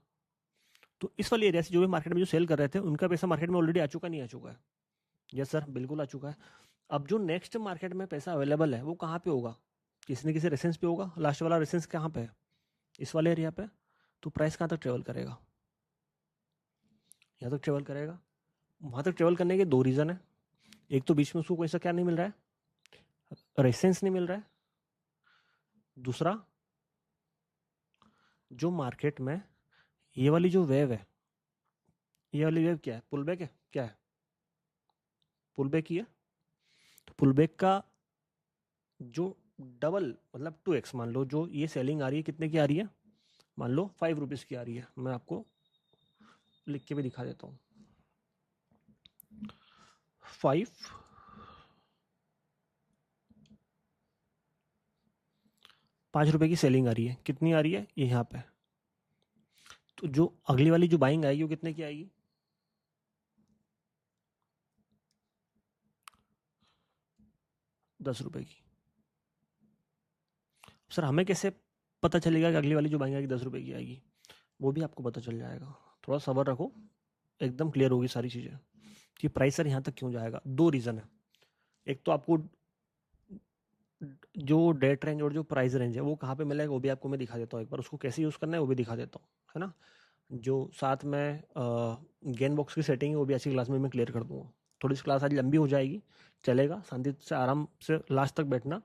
तो इस वाले एरिया से जो भी मार्केट में जो सेल कर रहे थे उनका पैसा मार्केट में ऑलरेडी आ चुका, नहीं आ चुका है? यस सर, बिल्कुल आ चुका है। अब जो नेक्स्ट मार्केट में पैसा अवेलेबल है वो कहाँ पे होगा? किसी न किसी रेसेंस पे होगा। लास्ट वाला रेसेंस कहाँ पे है? इस वाले एरिया पे। तो प्राइस कहाँ तक ट्रेवल करेगा? यहाँ तक ट्रेवल करेगा। वहाँ तक ट्रेवल करने के 2 रीज़न है। एक तो बीच में उसको कोई सा क्या नहीं मिल रहा है? रेसेंस नहीं मिल रहा है। दूसरा, जो मार्केट में ये वाली जो वेव है, ये वाली वेव क्या है? पुल बैक है, क्या है? पुल बैक ही है। तो पुल बैक का जो डबल मतलब 2x, मान लो जो ये सेलिंग आ रही है कितने की आ रही है? मान लो 5 रुपीज़ की आ रही है। मैं आपको लिख के भी दिखा देता हूँ। 5 5 रुपए की सेलिंग आ रही है। कितनी आ रही है? ये यहाँ पे। तो जो अगली वाली जो बाइंग आएगी वो कितने की आएगी? 10 रुपए की। सर हमें कैसे पता चलेगा कि अगली वाली जो बाइंग आएगी 10 रुपए की आएगी? वो भी आपको पता चल जाएगा, थोड़ा सब्र रखो, एकदम क्लियर होगी सारी चीज़ें कि प्राइस सर यहाँ तक क्यों जाएगा। 2 रीज़न है। एक तो आपको जो डेट रेंज और जो प्राइस रेंज है वो कहाँ पे मिलेगा वो भी आपको मैं दिखा देता हूँ एक बार, उसको कैसे यूज़ करना है वो भी दिखा देता हूँ, है ना। जो साथ में गेन बॉक्स की सेटिंग है वो भी अच्छी क्लास में मैं क्लियर कर दूंगा। थोड़ी सी क्लास आज लंबी हो जाएगी, चलेगा, शांति से आराम से लास्ट तक बैठना।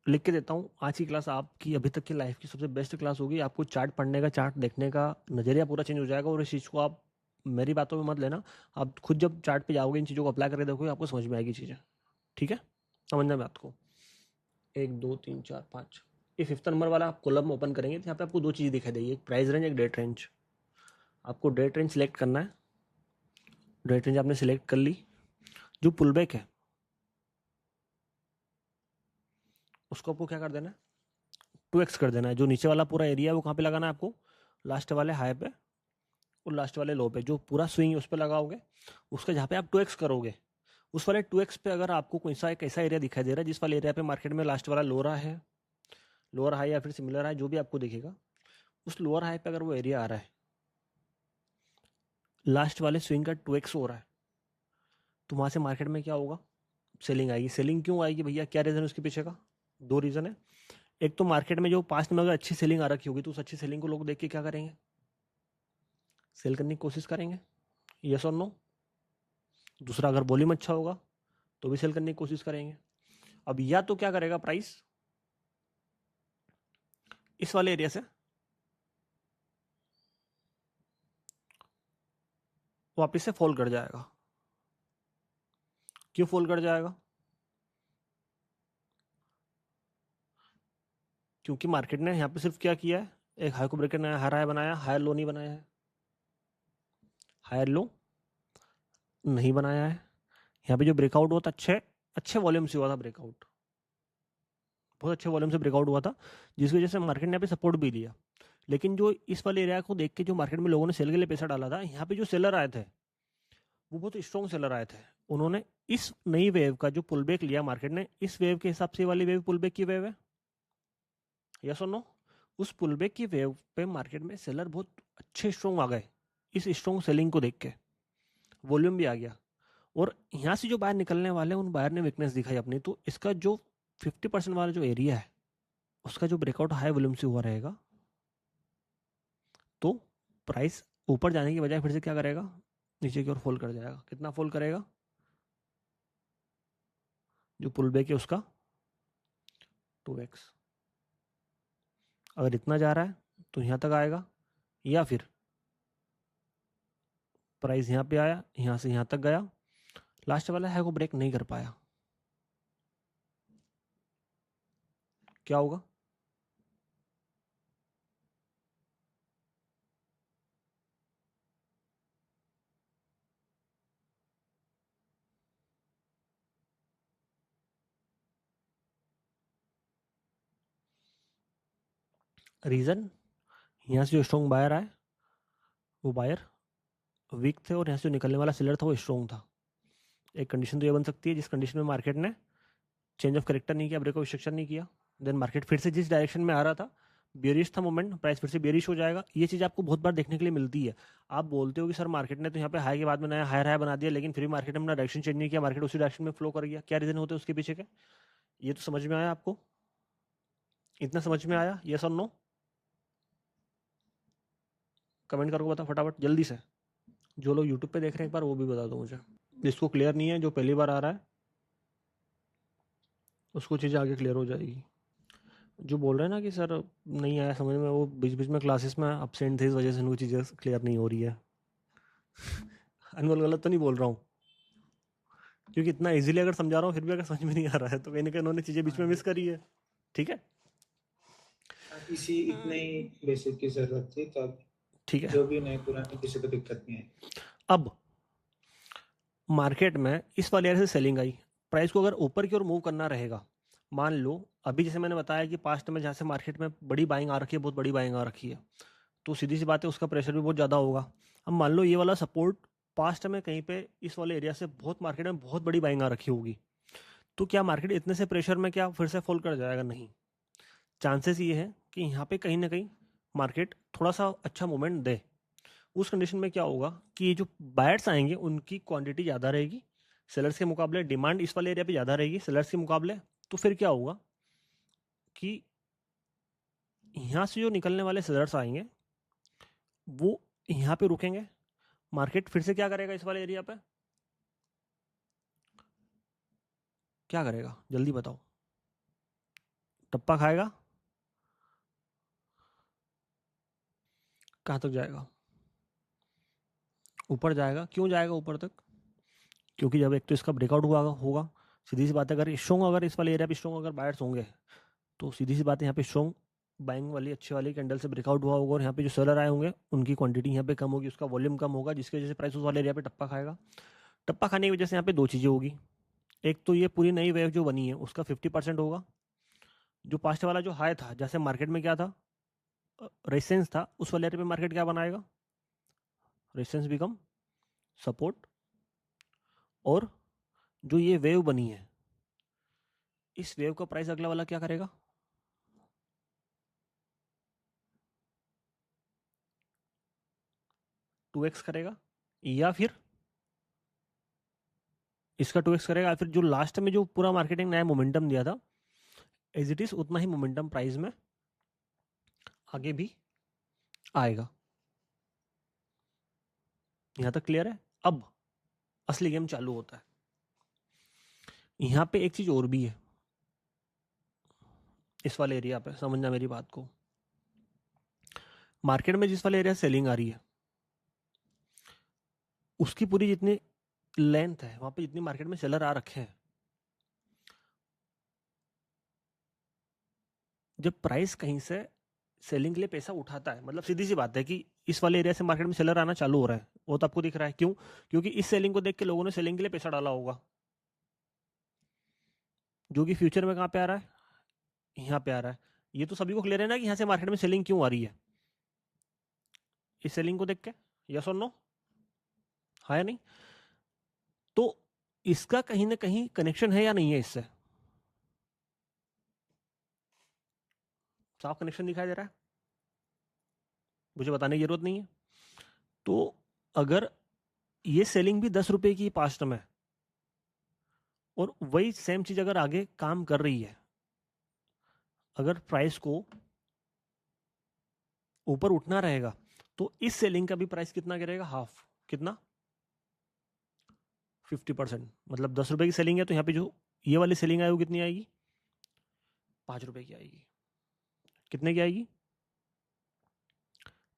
लिख के देता हूँ, आज की क्लास आपकी अभी तक की लाइफ की सबसे बेस्ट क्लास होगी। आपको चार्ट पढ़ने का, चार्ट देखने का नज़रिया पूरा चेंज हो जाएगा, और इस चीज़ को आप मेरी बातों में मत लेना। आप खुद जब चार्ट पे जाओगे, इन चीज़ों को अप्लाई करके देखोगे, आपको समझ में आएगी चीज़ें। ठीक है, समझना बात को। 1 2 3 4 5, ये 5th नंबर वाला आप कॉलम ओपन करेंगे तो यहाँ पे आपको 2 चीज़ दिखाई देगी, एक प्राइस रेंज, एक डेट रेंज। आपको डेट रेंज सेलेक्ट करना है। डेट रेंज आपने सेलेक्ट कर ली। जो पुल बैक है उसको आपको क्या कर देना है? 2x कर देना है। जो नीचे वाला पूरा एरिया है वो कहाँ पे लगाना है आपको? लास्ट वाले हाई पे और लास्ट वाले लो पे, जो पूरा स्विंग है उस पर लगाओगे। उसका जहाँ पे आप 2x करोगे, उस वाले 2x पे अगर आपको कोई सा एक ऐसा एरिया दिखाई दे रहा है जिस वाले एरिया पे मार्केट में लास्ट वाला लोअर है, लोअर हाई या फिर सिमिलर हाई, जो भी आपको दिखेगा, उस लोअर हाई पे अगर वो एरिया आ रहा है, लास्ट वाले स्विंग का 2x हो रहा है, तो वहाँ से मार्केट में क्या होगा? सेलिंग आएगी। सेलिंग क्यों आएगी भैया, क्या रीज़न है उसके पीछे का? 2 रीज़न है। एक तो मार्केट में जो पास्ट में अगर अच्छी सेलिंग आ रखी होगी तो उस अच्छी सेलिंग को लोग देख के क्या करेंगे? सेल करने की कोशिश करेंगे, यस और नो। दूसरा, अगर वॉल्यूम अच्छा होगा तो भी सेल करने की कोशिश करेंगे। अब या तो क्या करेगा प्राइस, इस वाले एरिया से वापस से फॉल कर जाएगा। क्यों फॉल कर जाएगा? क्योंकि मार्केट ने यहाँ पे सिर्फ क्या किया है, एक हाई को ब्रेक करना है, हायर हाई बनाया, हायर लो नहीं बनाया है। हायर लो नहीं बनाया है। यहाँ पे जो ब्रेकआउट हुआ था अच्छे अच्छे वॉल्यूम से हुआ था ब्रेकआउट, बहुत अच्छे वॉल्यूम से ब्रेकआउट हुआ था, जिसकी वजह से मार्केट ने यहाँ पे सपोर्ट भी लिया। लेकिन जो इस वाले एरिया को देख के जो मार्केट में लोगों ने सेल के लिए पैसा डाला था, यहाँ पे जो सेलर आए थे वो बहुत स्ट्रॉन्ग सेलर आए थे। उन्होंने इस नई वेव का जो पुल बैक लिया मार्केट ने, इस वेव के हिसाब से वाली वेव पुल बैक की वेव है, यस और नो? उस पुल बैक की वेव पे मार्केट में सेलर बहुत अच्छे स्ट्रॉन्ग आ गए। इस स्ट्रॉन्ग सेलिंग को देख के वॉल्यूम भी आ गया, और यहाँ से जो बाहर निकलने वाले हैं उन बाहर ने वीकनेस दिखाई अपनी। तो इसका जो 50% वाला जो एरिया है उसका जो ब्रेकआउट हाई वॉल्यूम से हुआ रहेगा, तो प्राइस ऊपर जाने की बजाय फिर से क्या करेगा, नीचे की ओर फॉल कर जाएगा। कितना फॉल करेगा? जो पुल बैक है उसका 2x। अगर इतना जा रहा है तो यहाँ तक आएगा, या फिर प्राइस यहाँ पे आया, यहाँ से यहाँ तक गया, लास्ट वाला है को ब्रेक नहीं कर पाया, क्या होगा? रीजन, यहाँ से जो स्ट्रॉन्ग बायर आए वो बायर वीक थे, और यहाँ से जो निकलने वाला सेलर था वो स्ट्रॉन्ग था। एक कंडीशन तो ये बन सकती है जिस कंडीशन में मार्केट ने चेंज ऑफ करेक्टर नहीं किया, ब्रेक ऑफ स्ट्रक्चर नहीं किया, देन मार्केट फिर से जिस डायरेक्शन में आ रहा था, बेरिश था मोमेंट, प्राइस फिर से बेरिश हो जाएगा। ये चीज़ आपको बहुत बार देखने के लिए मिलती है। आप बोलते हो कि सर मार्केट ने तो यहाँ पे हाई के बाद में नया हायर हाई बना दिया, लेकिन फिर भी मार्केट ने अपना डायरेक्शन चेंज नहीं किया, मार्केट उसी डायरेक्शन में फ्लो कर गया। क्या रीजन होते हैं उसके पीछे के? ये तो समझ में आया आपको? इतना समझ में आया, यस और नो? कमेंट करके बता फटाफट जल्दी से। जो लोग यूट्यूब पे देख रहे हैं एक बार वो भी बता दो मुझे। जिसको क्लियर नहीं है, जो पहली बार आ रहा है, उसको चीज़ें आगे क्लियर हो जाएगी। जो बोल रहे हैं ना कि सर नहीं आया समझ में, वो बीच बीच में क्लासेस में अपसेंट थे, इस वजह से उनको चीज़ें क्लियर नहीं हो रही है। अनमोल गलत तो नहीं बोल रहा हूँ? क्योंकि इतना इजीली अगर समझा रहा हूँ फिर भी अगर समझ में नहीं आ रहा है तो कहीं ना कहीं उन्होंने चीज़ें बीच में मिस करी है। ठीक है, इसी इतने ही बेसिक की जरूरत थी, तो अब ठीक है। जो भी नए पुराने किसी को दिक्कत नहीं आई। अब मार्केट में इस वाले एरिया से सेलिंग आई, प्राइस को अगर ऊपर की ओर मूव करना रहेगा, मान लो अभी जैसे मैंने बताया कि पास्ट में जहाँ से मार्केट में बड़ी बाइंग आ रखी है, बहुत बड़ी बाइंग आ रखी है, तो सीधी सी बात है उसका प्रेशर भी बहुत ज़्यादा होगा। अब मान लो ये वाला सपोर्ट पास्ट में कहीं पे इस वाले एरिया से बहुत मार्केट में बहुत बड़ी बाइंग आ रखी होगी, तो क्या मार्केट इतने से प्रेशर में क्या फिर से फॉल कर जाएगा? नहीं। चांसेस ये है कि यहाँ पे कहीं ना कहीं मार्केट थोड़ा सा अच्छा मूवमेंट दे। उस कंडीशन में क्या होगा कि जो बायर्स आएंगे उनकी क्वांटिटी ज़्यादा रहेगी सेलर्स के मुकाबले, डिमांड इस वाले एरिया पे ज़्यादा रहेगी सेलर्स के मुकाबले। तो फिर क्या होगा कि यहाँ से जो निकलने वाले सेलर्स आएंगे वो यहाँ पे रुकेंगे, मार्केट फिर से क्या करेगा इस वाले एरिया पे? क्या करेगा जल्दी बताओ? टप्पा खाएगा? कहाँ तक जाएगा? ऊपर जाएगा। क्यों जाएगा ऊपर तक? क्योंकि जब एक तो इसका ब्रेकआउट हुआ होगा, सीधी सी बात है, अगर स्ट्रॉन्ग, अगर इस वाले एरिया पे स्ट्रॉन्ग अगर बायर्स होंगे तो सीधी सी बात है यहाँ पे स्ट्रॉन्ग बाइंग वाली अच्छी वाली कैंडल से ब्रेकआउट हुआ होगा, और यहाँ पे जो सेलर आए होंगे उनकी क्वांटिटी यहाँ पे कम होगी, उसका वॉल्यूम कम होगा, जिसकी वजह से प्राइस उस वाले एरिया पे टप्पा खाएगा। टप्पा खाने की वजह से यहाँ पे दो चीज़ें होगी। एक तो ये पूरी नई वेव जो बनी है उसका 50% होगा। जो पास्ट वाला जो हाई था, जैसे मार्केट में क्या था, रेजिस्टेंस था, उस वाले एरिया पे मार्केट क्या बनाएगा? Resistance become support. और जो ये वेव बनी है, इस वेव का प्राइस अगला वाला क्या करेगा? 2x करेगा, या फिर इसका 2x करेगा, या फिर जो लास्ट में जो पूरा मार्केटिंग नया मोमेंटम दिया था एज इट इज उतना ही मोमेंटम प्राइस में आगे भी आएगा। यहां तक क्लियर है? अब असली गेम चालू होता है। यहां पे एक चीज और भी है, इस वाले एरिया पे समझना मेरी बात को। मार्केट में जिस वाले एरिया सेलिंग आ रही है उसकी पूरी जितनी लेंथ है वहां पे जितनी मार्केट में सेलर आ रखे हैं, जब प्राइस कहीं से सेलिंग के लिए पैसा उठाता है, मतलब सीधी सी बात है कि इस वाले एरिया से मार्केट में सेलर आना चालू हो रहा है, वो तो आपको दिख रहा है। क्यों? क्योंकि इस सेलिंग को देख के लोगों ने सेलिंग के लिए पैसा डाला होगा, जो कि फ्यूचर में कहाँ पे आ रहा है, यहाँ पे आ रहा है। ये तो सभी को क्लियर है ना कि यहाँ से मार्केट में सेलिंग क्यों आ रही है, इस सेलिंग को देख के। यस और नो? हाँ या नहीं? तो इसका कहीं ना कहीं कनेक्शन है या नहीं है इससे? साफ कनेक्शन दिखाई दे रहा है, मुझे बताने की जरूरत नहीं है। तो अगर ये सेलिंग भी 10 रुपए की पास्ट में, और वही सेम चीज अगर आगे काम कर रही है, अगर प्राइस को ऊपर उठना रहेगा तो इस सेलिंग का भी प्राइस कितना गिरेगा? हाफ। कितना? 50%। मतलब 10 रुपए की सेलिंग है तो यहाँ पे जो ये वाली सेलिंग आएगी वो कितनी आएगी? 5 रुपए की आएगी। कितने की आएगी?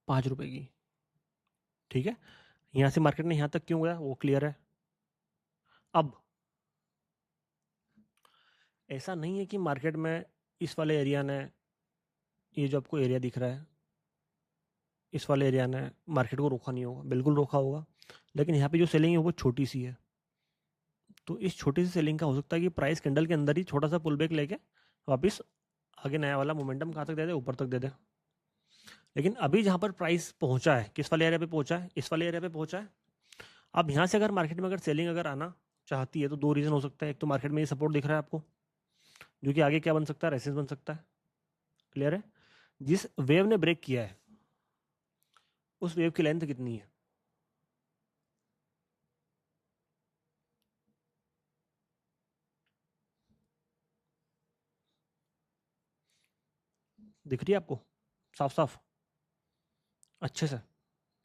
5 रुपए की। ठीक है, यहाँ से मार्केट ने यहाँ तक क्यों गया वो क्लियर है। अब ऐसा नहीं है कि मार्केट में इस वाले एरिया ने, ये जो आपको एरिया दिख रहा है, इस वाले एरिया ने मार्केट को रोका नहीं होगा, बिल्कुल रोका होगा। लेकिन यहाँ पे जो सेलिंग है वो छोटी सी है, तो इस छोटी सी सेलिंग का हो सकता है कि प्राइस कैंडल के अंदर ही छोटा सा पुल बैक लेके वापस आगे नया वाला मोमेंटम कहाँ तक दे दे? ऊपर तक दे दे। लेकिन अभी जहाँ पर प्राइस पहुंचा है, किस वाले एरिया पे पहुंचा है? इस वाले एरिया पे पहुंचा है। अब यहाँ से अगर मार्केट में अगर सेलिंग अगर आना चाहती है तो दो रीज़न हो सकता है। एक तो मार्केट में ये सपोर्ट दिख रहा है आपको, जो कि आगे क्या बन सकता है? रेसिस बन सकता है। क्लियर है? जिस वेव ने ब्रेक किया है उस वेव की लेंथ कितनी है? दिख रही है आपको साफ साफ अच्छे से?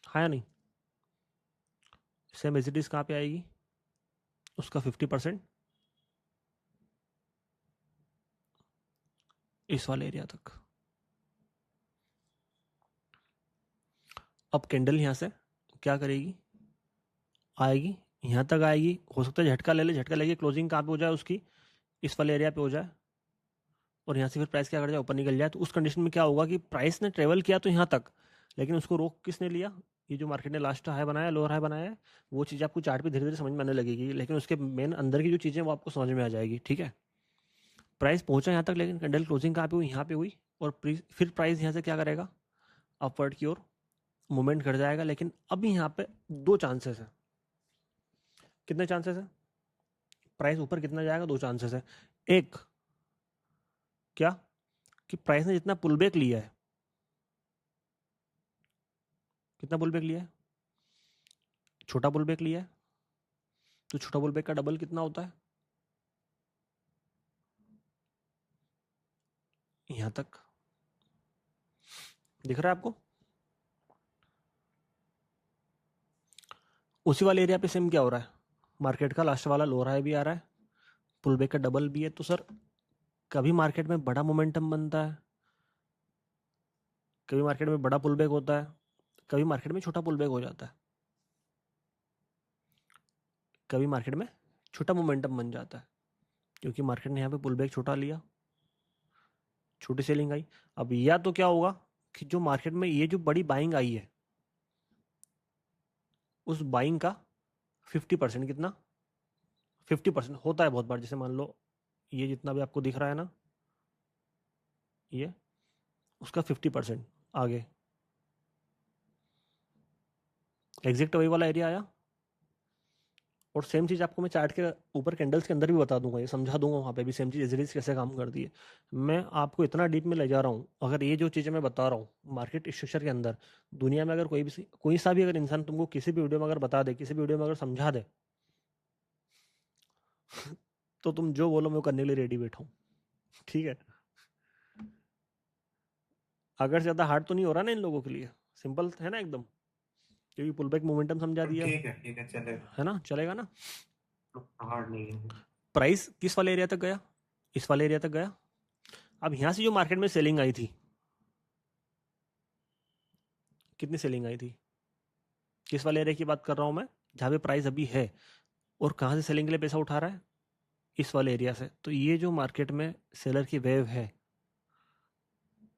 हाँ या नहीं? सेम एज इट इज कहाँ पे आएगी? उसका 50% इस वाले एरिया तक। अब कैंडल यहाँ से क्या करेगी? आएगी यहाँ तक आएगी, हो सकता है झटका ले ले, झटका लेके क्लोजिंग कहाँ पे हो जाए उसकी? इस वाले एरिया पे हो जाए, और यहाँ से फिर प्राइस क्या कर जाए? ऊपर निकल जाए। तो उस कंडीशन में क्या होगा कि प्राइस ने ट्रेवल किया तो यहाँ तक, लेकिन उसको रोक किसने लिया? ये जो मार्केट ने लास्ट हाई बनाया, लोअर हाई बनाया है, वो चीज़ आपको चार्ट पे धीरे धीरे समझ में आने लगेगी, लेकिन उसके मेन अंदर की जो चीज़ें वो आपको समझ में आ जाएगी। ठीक है, प्राइस पहुंचा यहाँ तक, लेकिन कैंडल क्लोजिंग कहाँ पे हुई? यहाँ पे हुई, और फिर प्राइस यहाँ से क्या करेगा? अपवर्ड की ओर मूवमेंट कर जाएगा। लेकिन अब यहाँ पे दो चांसेस है। कितने चांसेस है? प्राइस ऊपर कितना जाएगा? दो चांसेस है। एक, क्या कि प्राइस ने जितना पुल बैक लिया है, कितना पुल बैक लिया है? छोटा पुल बैक लिया है, तो छोटा पुल बैक का डबल कितना होता है? यहां तक। दिख रहा है आपको? उसी वाले एरिया पे सेम क्या हो रहा है? मार्केट का लास्ट वाला लोअर हाई भी आ रहा है, पुल बैक का डबल भी है। तो सर कभी मार्केट में बड़ा मोमेंटम बनता है, कभी मार्केट में बड़ा पुल बैक होता है, कभी मार्केट में छोटा पुल बैक हो जाता है, कभी मार्केट में छोटा मोमेंटम बन जाता है, क्योंकि मार्केट ने यहाँ पे पुल बैक छोटा लिया, छोटी सेलिंग आई। अब या तो क्या होगा कि जो मार्केट में ये जो बड़ी बाइंग आई है, उस बाइंग का 50%, कितना? 50% होता है बहुत बार। जैसे मान लो ये जितना भी आपको दिख रहा है ना, ये उसका 50% आगे एग्जैक्ट वही वाला एरिया आया। और सेम चीज़ आपको मैं चार्ट के ऊपर कैंडल्स के अंदर भी बता दूंगा, ये समझा दूंगा वहाँ पे भी सेम चीज़ एजरीज कैसे काम करती है। मैं आपको इतना डीप में ले जा रहा हूँ, अगर ये जो चीज़ें मैं बता रहा हूँ मार्केट स्ट्रक्चर के अंदर, दुनिया में अगर कोई सा भी अगर इंसान तुमको किसी भी वीडियो में अगर बता दे, किसी भी वीडियो में अगर समझा दे, तो तुम जो बोलो मैं वो करने के लिए रेडी बैठा हूँ। ठीक है, अगर ज़्यादा हार्ड तो नहीं हो रहा ना इन लोगों के लिए, सिंपल है ना एकदम, क्योंकि पुल बैक मोमेंटम समझा दिया, ठीक है, चलेगा। है ना, चलेगा ना। हार्ड नहीं है। प्राइस किस वाले एरिया तक गया? इस वाले एरिया तक गया। अब यहाँ से जो मार्केट में सेलिंग आई थी, कितनी सेलिंग आई थी? किस वाले एरिया की बात कर रहा हूँ मैं? जहाँ पे प्राइस अभी है, और कहाँ से सेलिंग के लिए पैसा उठा रहा है? इस वाले एरिया से। तो ये जो मार्केट में सेलर की वेव है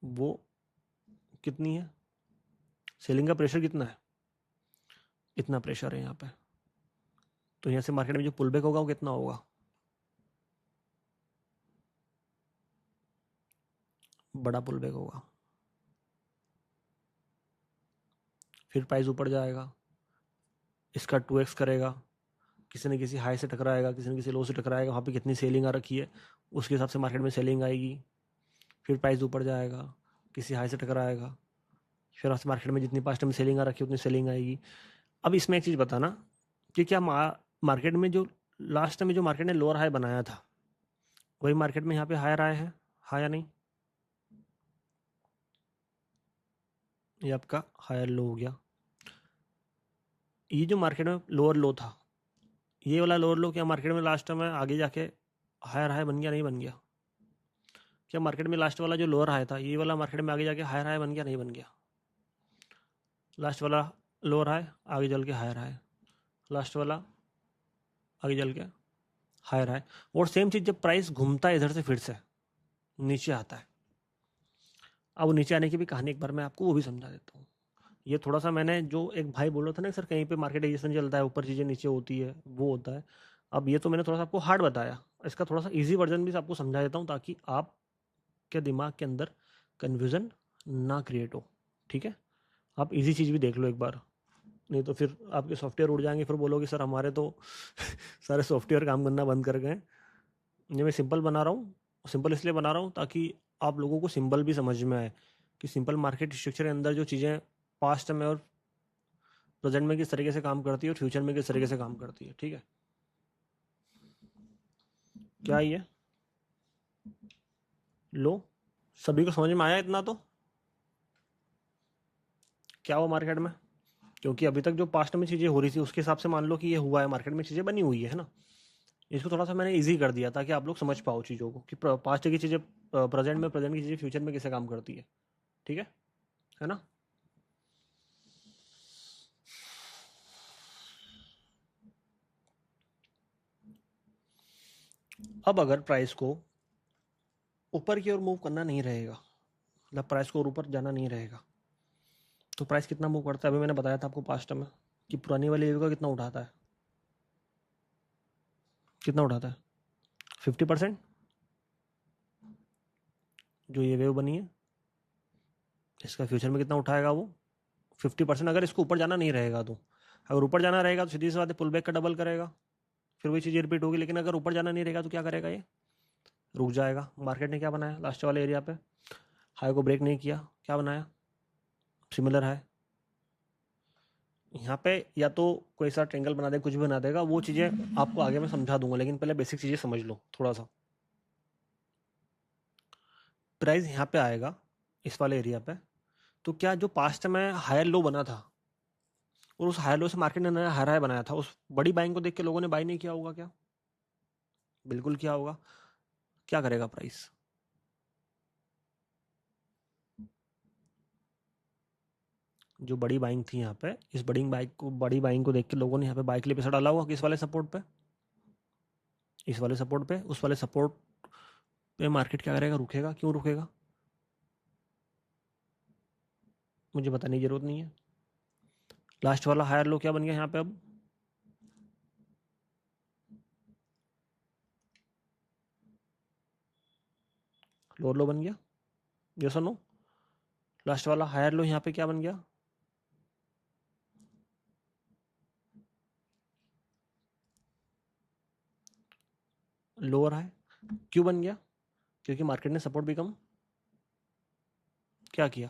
वो कितनी है? सेलिंग का प्रेशर कितना है? इतना प्रेशर है यहाँ पे। तो यहाँ से मार्केट में जो पुल बैक होगा वो कितना होगा? बड़ा पुल बैक होगा। फिर प्राइस ऊपर जाएगा, इसका 2x करेगा, किसी न किसी हाई से टकराएगा, किसी न किसी लो से टकराएगा, वहाँ पे कितनी सेलिंग आ रखी है उसके हिसाब से मार्केट में सेलिंग आएगी। फिर प्राइस ऊपर जाएगा, किसी हाई से टकराएगा, फिर आपसे मार्केट में जितनी पास्ट में सेलिंग आ रखी है उतनी सेलिंग आएगी। अब इसमें एक चीज़ बताना कि क्या मार्केट में जो लास्ट में जो मार्केट ने लोअर हाई बनाया था वही मार्केट में यहाँ पे हायर आया है, हाँ या नहीं? ये आपका हायर लो हो गया। ये जो मार्केट में लोअर लो था, ये वाला लोअर लो क्या मार्केट में लास्ट में आगे जाके हायर हाई बन गया, नहीं बन गया? क्या मार्केट में लास्ट वाला जो लोअर हाई था ये वाला मार्केट में आगे जाके हायर हाई बन गया, नहीं बन गया? लास्ट वाला लोअर हाई आगे चल के हायर हाई, लास्ट वाला आगे चल के हायर हाई। और सेम चीज़ जब प्राइस घूमता है इधर से फिर से नीचे आता है, अब नीचे आने की भी कहानी एक बार मैं आपको वो भी समझा देता हूँ। ये थोड़ा सा मैंने जो एक भाई बोला था ना सर कहीं पे मार्केटाइजेशन चलता है, ऊपर चीज़ें नीचे होती है, वो होता है। अब ये तो मैंने थोड़ा सा आपको हार्ड बताया, इसका थोड़ा सा इजी वर्जन भी आपको समझा देता हूँ ताकि आपके दिमाग के अंदर कन्फ्यूज़न ना क्रिएट हो। ठीक है, आप इजी चीज़ भी देख लो एक बार, नहीं तो फिर आपके सॉफ्टवेयर उड़ जाएंगे, फिर बोलोगे सर हमारे तो सारे सॉफ्टवेयर काम करना बंद कर गए। ये मैं सिंपल बना रहा हूँ, सिंपल इसलिए बना रहा हूँ ताकि आप लोगों को सिंपल भी समझ में आए कि सिंपल मार्केट स्ट्रक्चर के अंदर जो चीज़ें पास्ट में और प्रेजेंट में किस तरीके से काम करती है और फ्यूचर में किस तरीके से काम करती है। ठीक है, क्या ये लो सभी को समझ में आया इतना? तो क्या हुआ मार्केट में? क्योंकि अभी तक जो पास्ट में चीज़ें हो रही थी उसके हिसाब से मान लो कि ये हुआ है, मार्केट में चीज़ें बनी हुई है ना। इसको थोड़ा सा मैंने इजी कर दिया ताकि आप लोग समझ पाओ चीज़ों को कि पास्ट की चीज़ें प्रेजेंट में, प्रेजेंट की चीज़ें फ्यूचर में कैसे काम करती है। ठीक है ना? अब अगर प्राइस को ऊपर की ओर मूव करना नहीं रहेगा, मतलब प्राइस को और ऊपर जाना नहीं रहेगा, तो प्राइस कितना मूव करता है? अभी मैंने बताया था आपको पास्ट में कि पुरानी वाली वेव का कितना उठाता है, कितना उठाता है? 50%। जो ये वेव बनी है इसका फ्यूचर में कितना उठाएगा वो? 50%। अगर इसको ऊपर जाना नहीं रहेगा तो, अगर ऊपर जाना रहेगा तो सीधी सी बात है पुल बैक का डबल करेगा, फिर वही चीज़ रिपीट होगी। लेकिन अगर ऊपर जाना नहीं रहेगा तो क्या करेगा? ये रुक जाएगा। मार्केट ने क्या बनाया लास्ट वाले एरिया पे? हाई को ब्रेक नहीं किया, क्या बनाया? सिमिलर है। यहाँ पे या तो कोई सा ट्रेंगल बना दे, कुछ भी बना देगा, वो चीज़ें आपको आगे मैं समझा दूंगा, लेकिन पहले बेसिक चीज़ें समझ लो थोड़ा सा। प्राइस यहाँ पे आएगा इस वाले एरिया पे, तो क्या जो पास्ट में हायर लो बना था और उस हायर लो से मार्केट ने नया हायर हाई बनाया था, उस बड़ी बाइंग को देख के लोगों ने बाई नहीं किया होगा क्या? बिल्कुल किया होगा। क्या करेगा प्राइस? जो बड़ी बाइंग थी यहाँ पे, इस बड़ी बाइंग को देख के लोगों ने यहाँ पे बाइक के लिए पैसा डाला होगा किस वाले सपोर्ट पे? इस वाले सपोर्ट पे। उस वाले सपोर्ट पे मार्केट क्या करेगा? रुकेगा। क्यों रुकेगा? मुझे बताने की जरूरत नहीं है। लास्ट वाला हायर लो क्या बन गया यहाँ पे? अब लोअर लो बन गया, यस और नो? लास्ट वाला हायर लो यहाँ पे क्या बन गया? Lower high. क्यों बन गया? क्योंकि मार्केट ने सपोर्ट बिकम क्या किया?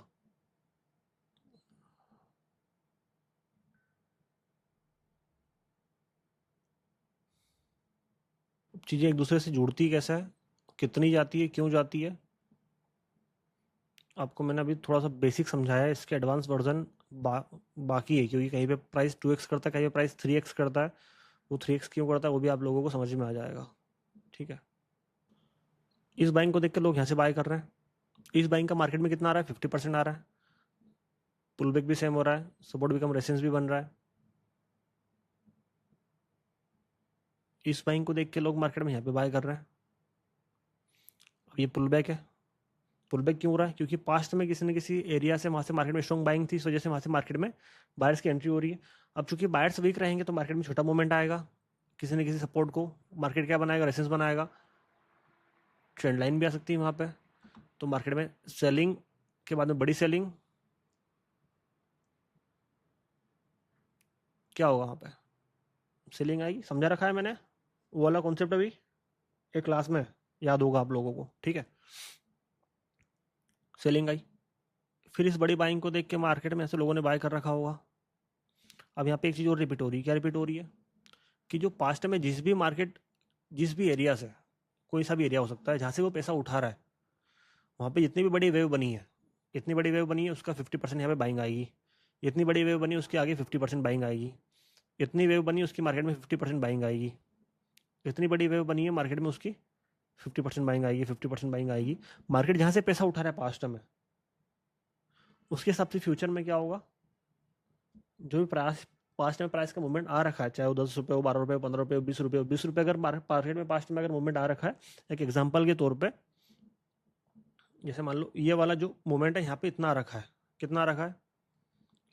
चीज़ें एक दूसरे से जुड़ती कैसे है, कितनी जाती है, क्यों जाती है, आपको मैंने अभी थोड़ा सा बेसिक समझाया है। इसके एडवांस वर्जन बाकी है, क्योंकि कहीं पे प्राइस 2x करता है, कहीं पे प्राइस 3x करता है। वो 3x क्यों करता है वो भी आप लोगों को समझ में आ जाएगा। ठीक है, इस बाइंग को देख के लोग यहाँ से बाय कर रहे हैं। इस बाइंग का मार्केट में कितना आ रहा है? 50% आ रहा है। पुल बैक भी सेम हो रहा है, सपोर्ट बिकम रेजिस्टेंस भी बन रहा है। इस बाइंग को देख के लोग मार्केट में यहाँ पे बाय कर रहे हैं। अब ये पुल बैक है। पुल बैक क्यों हो रहा है? क्योंकि पास्ट में किसी न किसी एरिया से वहाँ से मार्केट में स्ट्रॉन्ग बाइंग थी, इस वजह से वहाँ से मार्केट में बायर्स की एंट्री हो रही है। अब चूंकि बायर्स वीक रहेंगे तो मार्केट में छोटा मूवमेंट आएगा, किसी न किसी सपोर्ट को मार्केट क्या बनाएगा, रेजिस्टेंस बनाएगा, ट्रेंड लाइन भी आ सकती है वहाँ पे। तो मार्केट में सेलिंग के बाद में बड़ी सेलिंग, क्या होगा वहाँ पे? सेलिंग आएगी। समझा रखा है मैंने वो वाला कॉन्सेप्ट अभी एक क्लास में, याद होगा आप लोगों को, ठीक है। सेलिंग आई, फिर इस बड़ी बाइंग को देख के मार्केट में ऐसे लोगों ने बाय कर रखा होगा। अब यहाँ पे एक चीज़ और रिपीट हो रही है। क्या रिपीट हो रही है? कि जो पास्ट में जिस भी एरिया से, कोई सा भी एरिया हो सकता है जहाँ से वो पैसा उठा रहा है, वहाँ पे जितनी भी बड़ी वेव बनी है, इतनी बड़ी वेव बनी है उसका 50% यहाँ पे बाइंग आएगी। इतनी बड़ी वेव बनी उसके आगे 50% बाइंग आएगी। इतनी वेव बनी उसकी मार्केट में 50% बाइंग आएगी। इतनी बड़ी वेव बनी है मार्केट में उसकी 50% बाइंग आएगी, 50% बाइंग आएगी। मार्केट जहाँ से पैसा उठा रहा है पास्ट में, उसके हिसाब से फ्यूचर में क्या होगा? जो भी प्राइस पास्ट में प्राइस का मूवमेंट आ रखा है, चाहे वो 10 रुपये हो, 12 रुपये, 15 रुपये, 20 रुपये, 20 रुपये, अगर मार्केट में पास्ट में अगर मूवमेंट आ रखा है, एक एग्जांपल के तौर पे, जैसे मान लो ये वाला जो मूवमेंट है यहाँ पे इतना आ रखा है, कितना आ रखा है?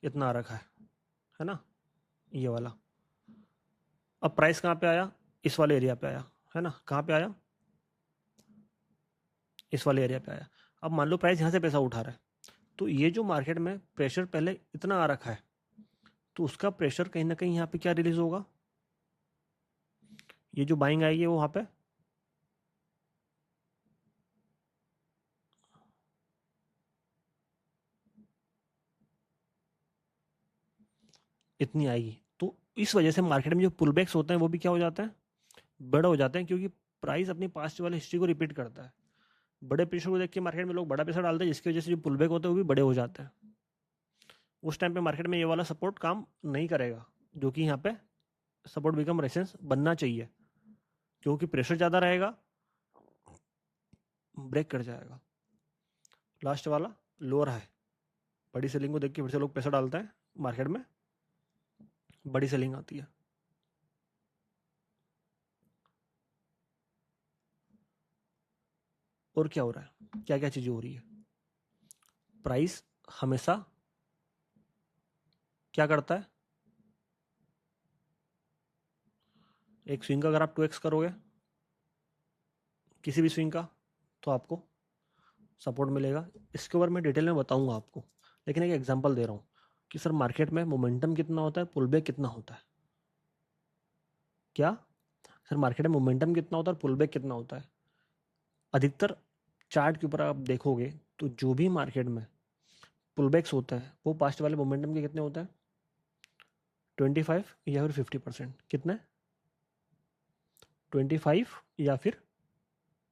इतना आ रखा है ना, ये वाला। अब प्राइस कहाँ पे आया? इस वाले एरिया पे आया, है ना। कहाँ पे आया? इस वाले एरिया पे आया। अब मान लो प्राइस यहाँ से पैसा उठा रहा है, तो ये जो मार्केट में प्रेशर पहले इतना आ रखा है, तो उसका प्रेशर कहीं ना कहीं यहाँ पे क्या रिलीज होगा? ये जो बाइंग आएगी वो वहाँ पे इतनी आएगी। तो इस वजह से मार्केट में जो पुल बैक्स होते हैं वो भी क्या हो जाते हैं? बड़े हो जाते हैं, क्योंकि प्राइस अपनी पास्ट वाले हिस्ट्री को रिपीट करता है। बड़े प्रेशर को देख के मार्केट में लोग बड़ा पैसा डालते हैं, जिसकी वजह से जो पुल बैक होते हैं वो भी बड़े हो जाते हैं। उस टाइम पे मार्केट में ये वाला सपोर्ट काम नहीं करेगा, जो कि यहाँ पे सपोर्ट बिकम रेजिस्टेंस बनना चाहिए, क्योंकि प्रेशर ज़्यादा रहेगा, ब्रेक कर जाएगा। लास्ट वाला लोअर हाई, बड़ी सेलिंग को देख के फिर से लोग पैसा डालते हैं मार्केट में, बड़ी सेलिंग आती है। और क्या हो रहा है? क्या क्या चीज़ें हो रही है? प्राइस हमेशा क्या करता है? एक स्विंग का अगर आप 2x करोगे किसी भी स्विंग का, तो आपको सपोर्ट मिलेगा। इसके ऊपर मैं डिटेल में बताऊंगा आपको, लेकिन एक एग्जांपल दे रहा हूँ कि सर मार्केट में मोमेंटम कितना होता है, पुल बैक कितना होता है। क्या सर मार्केट में मोमेंटम कितना होता है और पुल बैक कितना होता है? अधिकतर चार्ट के ऊपर आप देखोगे तो जो भी मार्केट में पुल बैक्स होता है वो पास्ट वाले मोमेंटम के कितने होता है? 25 या फिर 50%। कितने? 25 या फिर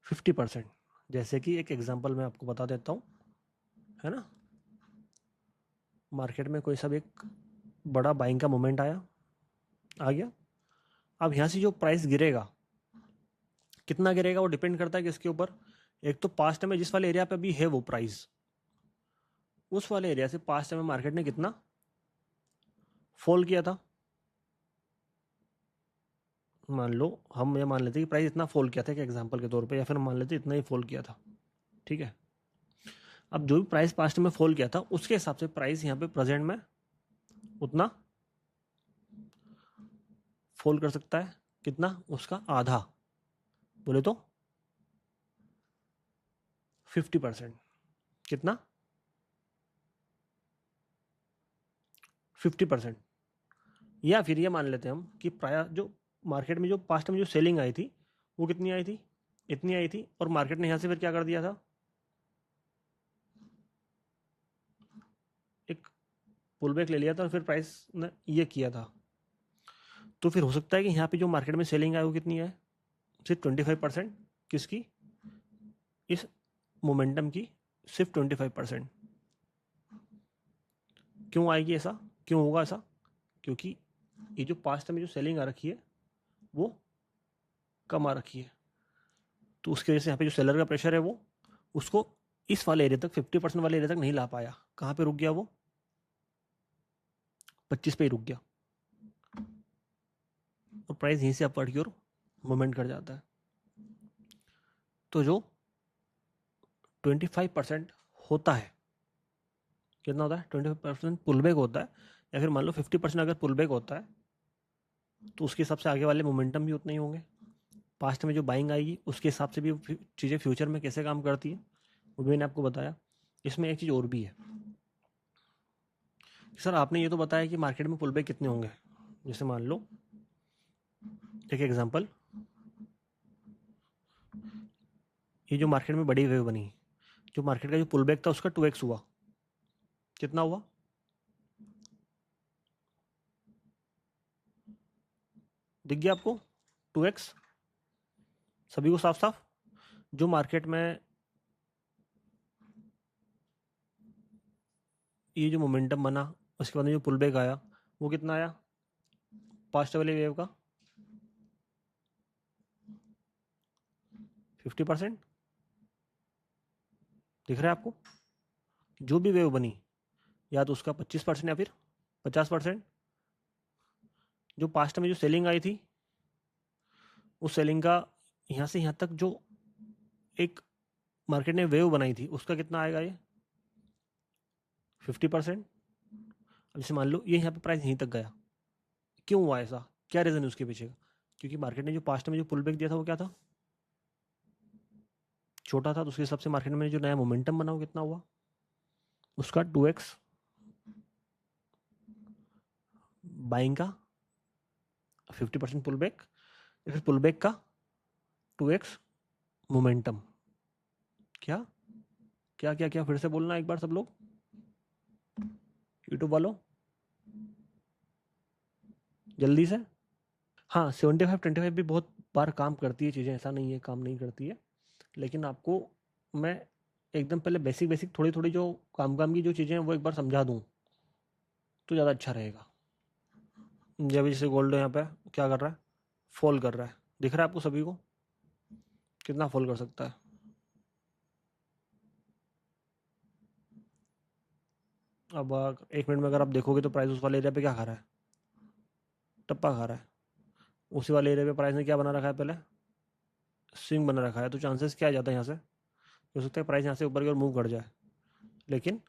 50%। जैसे कि एक एग्जांपल मैं आपको बता देता हूँ, है ना। मार्केट में कोई सा भी एक बड़ा बाइंग का मोमेंट आया, आ गया। अब यहाँ से जो प्राइस गिरेगा, कितना गिरेगा वो डिपेंड करता है किसके ऊपर? एक तो पास्ट में जिस वाले एरिया पे अभी है वो प्राइस, उस वाले एरिया से पास्ट में मार्केट ने कितना फॉल किया था। मान लो हम ये मान लेते कि प्राइस इतना फॉल किया था एक एग्जांपल के तौर पे, या फिर मान लेते इतना ही फॉल किया था, ठीक है। अब जो भी प्राइस पास्ट में फॉल किया था उसके हिसाब से प्राइस यहाँ पे प्रेजेंट में उतना फॉल कर सकता है। कितना? उसका आधा, बोले तो 50%। कितना? 50%। या फिर ये मान लेते हैं हम कि प्राय जो मार्केट में जो पास्ट में जो सेलिंग आई थी वो कितनी आई थी? इतनी आई थी, और मार्केट ने यहाँ से फिर क्या कर दिया था? एक पुल बैक ले लिया था और फिर प्राइस ने ये किया था। तो फिर हो सकता है कि यहाँ पे जो मार्केट में सेलिंग आई वो कितनी है? सिर्फ 25%। किसकी? इस मोमेंटम की सिर्फ 25%। क्यों आएगी ऐसा? क्यों होगा ऐसा? क्योंकि ये जो पास्ट में जो सेलिंग आ रखी है वो कम आ रखी है, तो उसकी वजह से यहाँ पे जो सेलर का प्रेशर है वो उसको इस वाले एरिया तक, 50% वाले एरिया तक नहीं ला पाया। कहाँ पे रुक गया वो? 25 पे ही रुक गया और प्राइस यहीं से अपवर्ड की ओर मूवमेंट कर जाता है। तो जो 25% होता है, कितना होता है? 25% पुल बैक होता है, या फिर मान लो 50% अगर पुल बैक होता है तो उसके हिसाब से आगे वाले मोमेंटम भी उतने ही होंगे। पास्ट में जो बाइंग आएगी उसके हिसाब से भी चीज़ें फ्यूचर में कैसे काम करती है वो भी मैंने आपको बताया। इसमें एक चीज़ और भी है, सर आपने ये तो बताया कि मार्केट में पुल बैक कितने होंगे। जैसे मान लो एक एग्जांपल, ये जो मार्केट में बड़ी वेव बनी, जो मार्केट का जो पुल बैक था उसका 2x हुआ, कितना हुआ? दिख गया आपको 2x सभी को साफ साफ? जो मार्केट में ये जो मोमेंटम बना उसके बाद में जो पुल बैक आया वो कितना आया पास्ट वाले वेव का? 50%। दिख रहा है आपको? जो भी वेव बनी या तो उसका 25% या फिर 50%। जो पास्ट में जो सेलिंग आई थी उस सेलिंग का यहाँ से यहाँ तक जो एक मार्केट ने वेव बनाई थी उसका कितना आएगा? ये 50%। अब जैसे मान लो ये यहाँ पे प्राइस यहीं तक गया, क्यों हुआ ऐसा? क्या रीज़न है उसके पीछे का? क्योंकि मार्केट ने जो पास्ट में जो पुल बैक दिया था वो क्या था? छोटा था, तो उसके हिसाब से मार्केट में जो नया मोमेंटम बना वो कितना हुआ? उसका 2x बाइंग का 50% पुल बैक, या फिर पुल बैक का 2x मोमेंटम। क्या क्या क्या क्या फिर से बोलना एक बार सब लोग, यूट्यूब वालों जल्दी से। हाँ 75-25 भी बहुत बार काम करती है चीज़ें, ऐसा नहीं है काम नहीं करती है, लेकिन आपको मैं एकदम पहले बेसिक बेसिक थोड़ी थोड़ी जो काम की जो चीज़ें हैं वो एक बार समझा दूँ तो ज़्यादा अच्छा रहेगा। जब जैसे गोल्ड यहाँ पे क्या कर रहा है? फॉल कर रहा है, दिख रहा है आपको सभी को? कितना फॉल कर सकता है? अब एक मिनट में अगर आप देखोगे तो प्राइस उस वाले एरिया पे क्या खा रहा है? टप्पा खा रहा है। उसी वाले एरिया पे प्राइस ने क्या बना रखा है? पहले स्विंग बना रखा है, तो चांसेस क्या आ जाता है यहाँ से? हो सकता है प्राइस यहाँ से ऊपर की ओर मूव कर जाए, लेकिन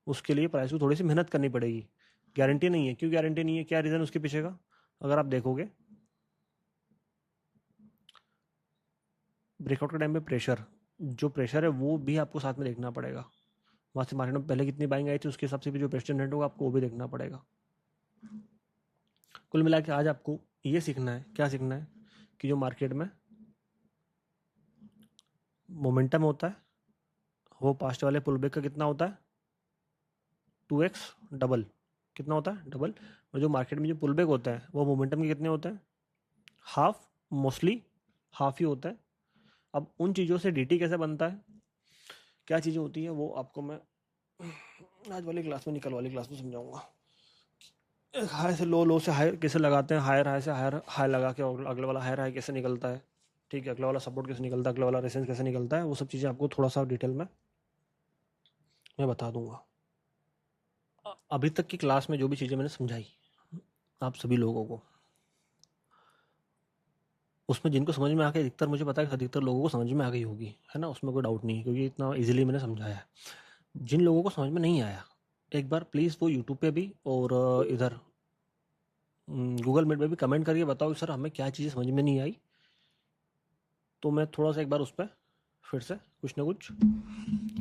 उसके लिए प्राइस को थोड़ी सी मेहनत करनी पड़ेगी। गारंटी नहीं है। क्यों गारंटी नहीं है? क्या रीज़न उसके पीछे का? अगर आप देखोगे ब्रेकआउट के टाइम पे प्रेशर, जो प्रेशर है वो भी आपको साथ में देखना पड़ेगा। वहाँ से मार्केट में पहले कितनी बाइंग आई थी उसके हिसाब से भी जो प्रेशर जनरेट होगा आपको वो भी देखना पड़ेगा। कुल मिला के आज आपको ये सीखना है, क्या सीखना है कि जो मार्केट में मोमेंटम होता है वो पास्ट वाले पुल बैक का कितना होता है? 2x double. कितना होता है? डबल। और जो मार्केट में जो पुल बैक होता है वो मोमेंटम के कितने होते हैं? हाफ, मोस्टली हाफ ही होता है। अब उन चीज़ों से डीटी कैसे बनता है, क्या चीज़ें होती है, वो आपको मैं आज वाली क्लास में, निकल वाली क्लास में समझाऊंगा। हाई से लो, लो से हाई कैसे लगाते हैं, हायर हाई से हायर हाई लगा के अगले वाला हायर हाई कैसे निकलता है, ठीक है, अगले वाला सपोर्ट कैसे निकलता है, अगले वाला रेसेंस कैसे निकलता है, वो सब चीज़ें आपको थोड़ा सा डिटेल में मैं बता दूंगा। अभी तक की क्लास में जो भी चीज़ें मैंने समझाई आप सभी लोगों को, उसमें जिनको समझ में आ गई, अधिकतर मुझे पता है कि अधिकतर लोगों को समझ में आ गई होगी, है ना, उसमें कोई डाउट नहीं है, क्योंकि इतना इजीली मैंने समझाया है। जिन लोगों को समझ में नहीं आया, एक बार प्लीज़ वो यूट्यूब पे भी और इधर गूगल मीट में भी कमेंट करके बताओ कि सर हमें क्या चीज़ें समझ में नहीं आई, तो मैं थोड़ा सा एक बार उस पर फिर से कुछ ना कुछ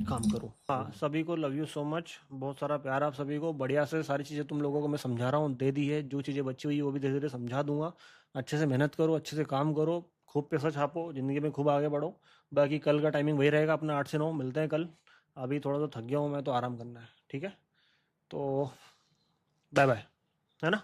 काम करूँ। हाँ सभी को लव यू सो मच, बहुत सारा प्यार आप सभी को। बढ़िया से सारी चीज़ें तुम लोगों को मैं समझा रहा हूँ, दे दी है। जो चीज़ें बची हुई है वो भी धीरे धीरे समझा दूंगा। अच्छे से मेहनत करो, अच्छे से काम करो, खूब पैसा छापो, ज़िंदगी में खूब आगे बढ़ो। बाकी कल का टाइमिंग वही रहेगा अपना 8 से 9, मिलते हैं कल। अभी थोड़ा सा थक गया हूँ मैं, तो आराम करना है, ठीक है, तो बाय बाय, है ना।